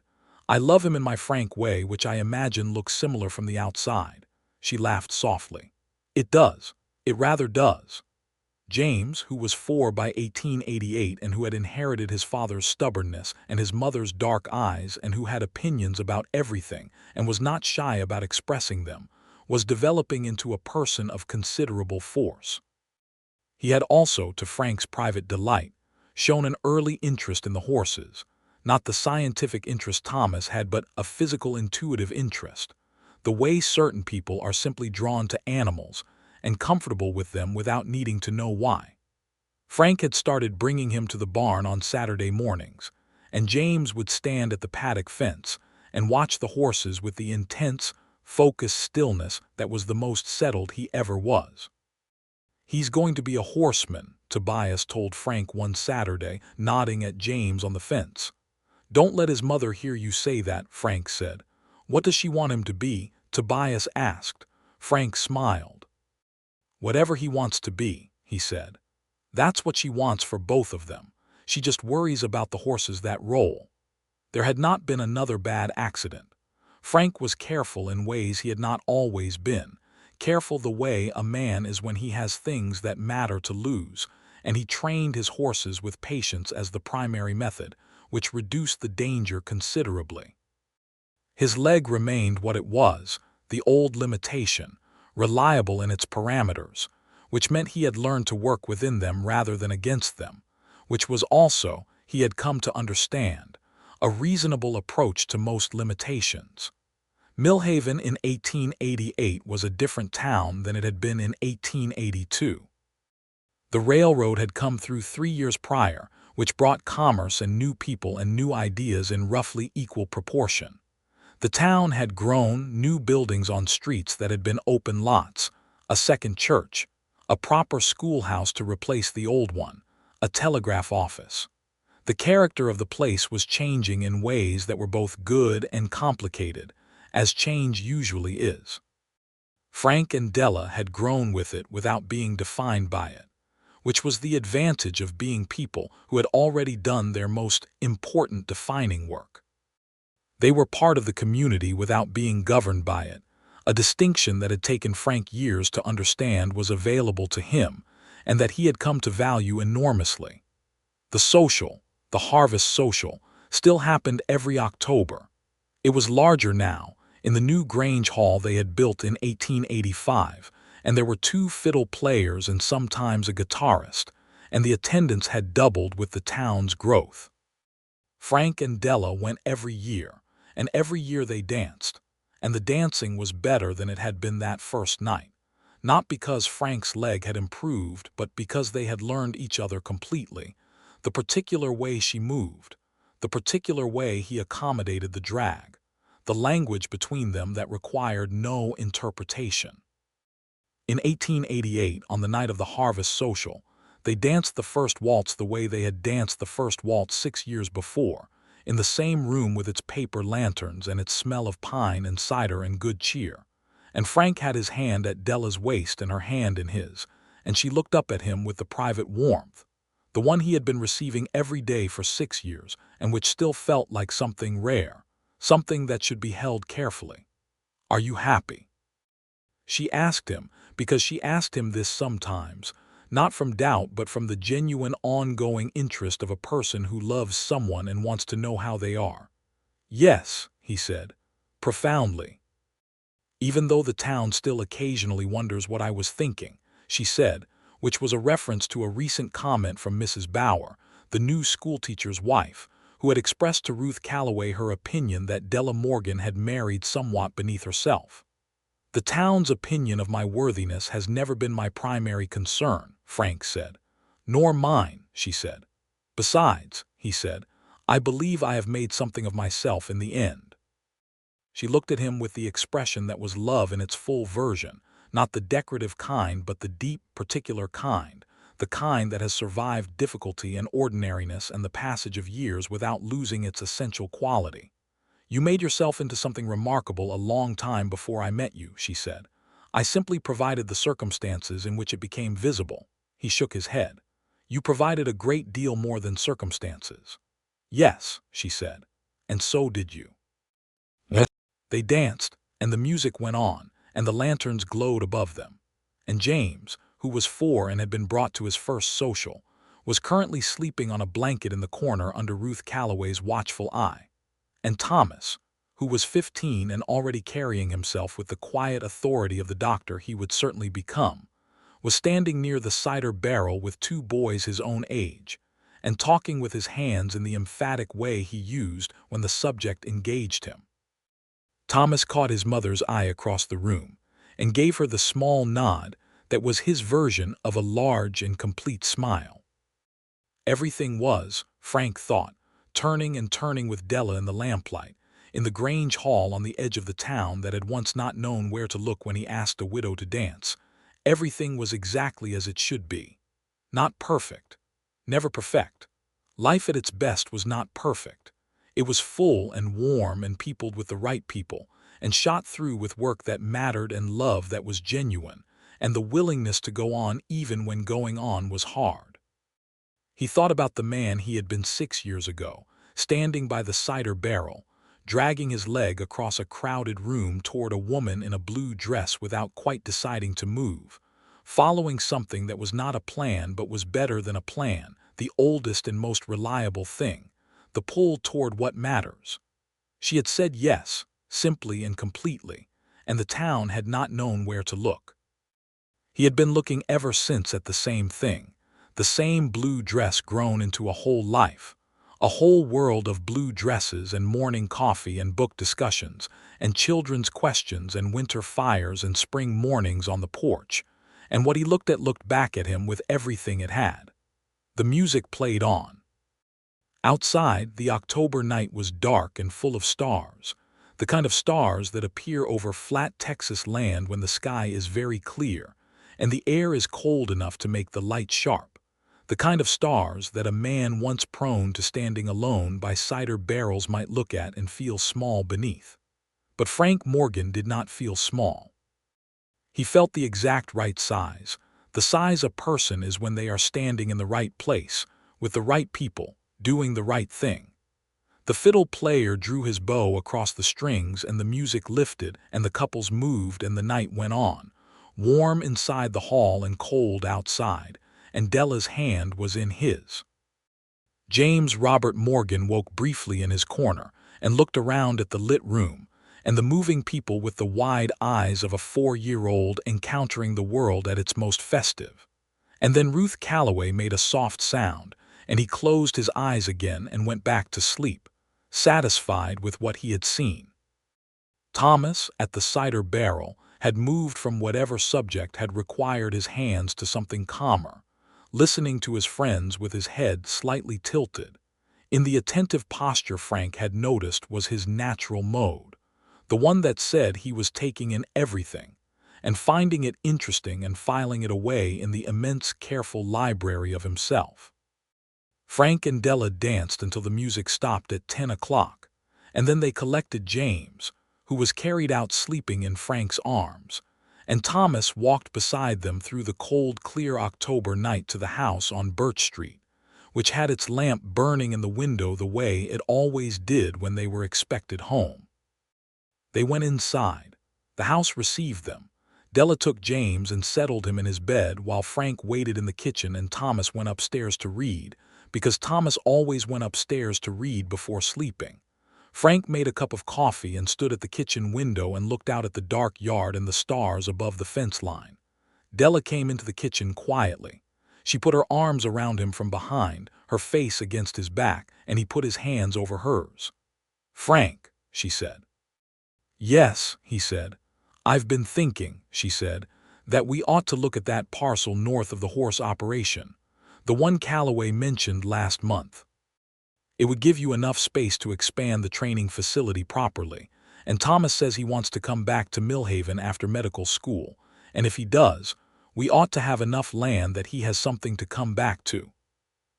"I love him in my Frank way, which I imagine looks similar from the outside." She laughed softly. "It does. It rather does." James, who was 4 by 1888 and who had inherited his father's stubbornness and his mother's dark eyes and who had opinions about everything and was not shy about expressing them, was developing into a person of considerable force. He had also, to Frank's private delight, shown an early interest in the horses, not the scientific interest Thomas had, but a physical intuitive interest, the way certain people are simply drawn to animals and comfortable with them without needing to know why. Frank had started bringing him to the barn on Saturday mornings, and James would stand at the paddock fence and watch the horses with the intense, focused stillness that was the most settled he ever was. "He's going to be a horseman," Tobias told Frank one Saturday, nodding at James on the fence. "Don't let his mother hear you say that," Frank said. "What does she want him to be?" Tobias asked. Frank smiled. Whatever he wants to be, he said. That's what she wants for both of them. She just worries about the horses that roll. There had not been another bad accident. Frank was careful in ways he had not always been, careful the way a man is when he has things that matter to lose, and he trained his horses with patience as the primary method, which reduced the danger considerably. His leg remained what it was, the old limitation, reliable in its parameters, which meant he had learned to work within them rather than against them, which was also, he had come to understand, a reasonable approach to most limitations. Millhaven in 1888 was a different town than it had been in 1882. The railroad had come through 3 years prior, which brought commerce and new people and new ideas in roughly equal proportion. The town had grown, new buildings on streets that had been open lots, a second church, a proper schoolhouse to replace the old one, a telegraph office. The character of the place was changing in ways that were both good and complicated, as change usually is. Frank and Della had grown with it without being defined by it, which was the advantage of being people who had already done their most important defining work. They were part of the community without being governed by it. A distinction that had taken Frank years to understand was available to him, and that he had come to value enormously. The social, the harvest social, still happened every October. It was larger now, in the new Grange hall they had built in 1885, and there were 2 fiddle players and sometimes a guitarist, and the attendance had doubled with the town's growth. Frank and Della went every year, and every year they danced, and the dancing was better than it had been that first night, not because Frank's leg had improved, but because they had learned each other completely, the particular way she moved, the particular way he accommodated the drag, the language between them that required no interpretation. In 1888, on the night of the harvest social, they danced the first waltz the way they had danced the first waltz 6 years before, in the same room with its paper lanterns and its smell of pine and cider and good cheer. And Frank had his hand at Della's waist and her hand in his, and she looked up at him with the private warmth, the one he had been receiving every day for 6 years and which still felt like something rare, something that should be held carefully. "Are you happy?" She asked him, because she asked him this sometimes, not from doubt but from the genuine ongoing interest of a person who loves someone and wants to know how they are. "Yes," he said, "profoundly. Even though the town still occasionally wonders what I was thinking," she said, which was a reference to a recent comment from Mrs. Bauer, the new schoolteacher's wife, who had expressed to Ruth Calloway her opinion that Della Morgan had married somewhat beneath herself. "The town's opinion of my worthiness has never been my primary concern," Frank said. "Nor mine," she said. "Besides," he said, "I believe I have made something of myself in the end." She looked at him with the expression that was love in its full version, not the decorative kind but the deep, particular kind, the kind that has survived difficulty and ordinariness and the passage of years without losing its essential quality. "You made yourself into something remarkable a long time before I met you," she said. "I simply provided the circumstances in which it became visible." He shook his head. "You provided a great deal more than circumstances." "Yes," she said, "and so did you." Yes. They danced, and the music went on, and the lanterns glowed above them. And James, who was 4 and had been brought to his first social, was currently sleeping on a blanket in the corner under Ruth Calloway's watchful eye. And Thomas, who was 15 and already carrying himself with the quiet authority of the doctor he would certainly become, was standing near the cider barrel with 2 boys his own age, and talking with his hands in the emphatic way he used when the subject engaged him. Thomas caught his mother's eye across the room, and gave her the small nod that was his version of a large and complete smile. Everything was, Frank thought, turning and turning with Della in the lamplight, in the Grange hall on the edge of the town that had once not known where to look when he asked a widow to dance. Everything was exactly as it should be. Not perfect. Never perfect. Life at its best was not perfect. It was full and warm and peopled with the right people, and shot through with work that mattered and love that was genuine, and the willingness to go on even when going on was hard. He thought about the man he had been 6 years ago, standing by the cider barrel, dragging his leg across a crowded room toward a woman in a blue dress without quite deciding to move, following something that was not a plan but was better than a plan, the oldest and most reliable thing, the pull toward what matters. She had said yes, simply and completely, and the town had not known where to look. He had been looking ever since at the same thing, the same blue dress grown into a whole life, a whole world of blue dresses and morning coffee and book discussions and children's questions and winter fires and spring mornings on the porch, and what he looked back at him with everything it had. The music played on. Outside, the October night was dark and full of stars, the kind of stars that appear over flat Texas land when the sky is very clear and the air is cold enough to make the light sharp, the kind of stars that a man once prone to standing alone by cider barrels might look at and feel small beneath. But Frank Morgan did not feel small. He felt the exact right size, the size a person is when they are standing in the right place, with the right people, doing the right thing. The fiddle player drew his bow across the strings and the music lifted and the couples moved and the night went on, warm inside the hall and cold outside, and Della's hand was in his. James Robert Morgan woke briefly in his corner and looked around at the lit room and the moving people with the wide eyes of a 4-year-old encountering the world at its most festive. And then Ruth Calloway made a soft sound, and he closed his eyes again and went back to sleep, satisfied with what he had seen. Thomas, at the cider barrel, had moved from whatever subject had required his hands to something calmer, listening to his friends with his head slightly tilted, in the attentive posture Frank had noticed was his natural mode, the one that said he was taking in everything, and finding it interesting and filing it away in the immense careful library of himself. Frank and Della danced until the music stopped at 10 o'clock, and then they collected James, who was carried out sleeping in Frank's arms, and Thomas walked beside them through the cold, clear October night to the house on Birch Street, which had its lamp burning in the window the way it always did when they were expected home. They went inside. The house received them. Della took James and settled him in his bed while Frank waited in the kitchen and Thomas went upstairs to read, because Thomas always went upstairs to read before sleeping. Frank made a cup of coffee and stood at the kitchen window and looked out at the dark yard and the stars above the fence line. Della came into the kitchen quietly. She put her arms around him from behind, her face against his back, and he put his hands over hers. "Frank," she said. "Yes," he said. "I've been thinking," she said, "that we ought to look at that parcel north of the horse operation, the one Calloway mentioned last month. It would give you enough space to expand the training facility properly, and Thomas says he wants to come back to Millhaven after medical school, and if he does, we ought to have enough land that he has something to come back to."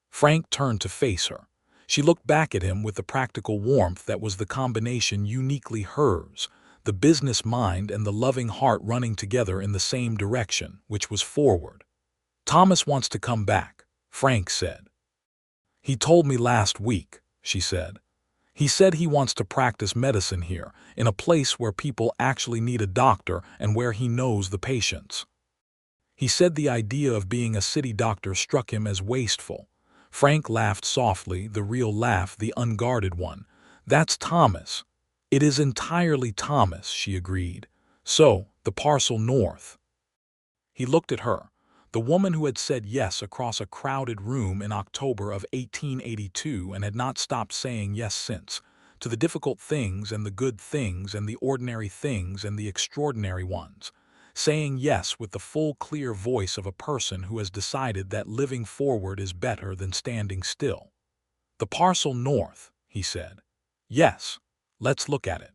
Frank turned to face her. She looked back at him with the practical warmth that was the combination uniquely hers, the business mind and the loving heart running together in the same direction, which was forward. "Thomas wants to come back," Frank said. "He told me last week," she said. "He said he wants to practice medicine here, in a place where people actually need a doctor and where he knows the patients. He said the idea of being a city doctor struck him as wasteful." Frank laughed softly, the real laugh, the unguarded one. "That's Thomas." "It is entirely Thomas," she agreed. "So, the parcel north." He looked at her, the woman who had said yes across a crowded room in October of 1882 and had not stopped saying yes since, to the difficult things and the good things and the ordinary things and the extraordinary ones, saying yes with the full, clear voice of a person who has decided that living forward is better than standing still. "The parcel north," he said. "Yes, let's look at it."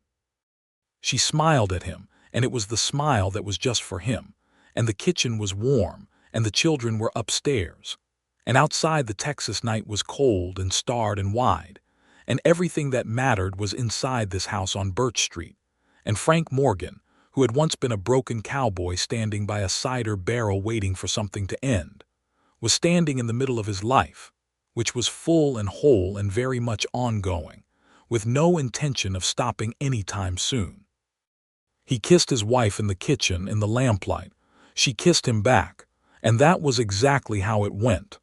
She smiled at him, and it was the smile that was just for him, and the kitchen was warm, and the children were upstairs, and outside the Texas night was cold and starred and wide, and everything that mattered was inside this house on Birch Street, And Frank Morgan, who had once been a broken cowboy standing by a cider barrel waiting for something to end, was standing in the middle of his life, which was full and whole and very much ongoing, with no intention of stopping any time soon. He kissed his wife in the kitchen in the lamplight. She kissed him back, and that was exactly how it went.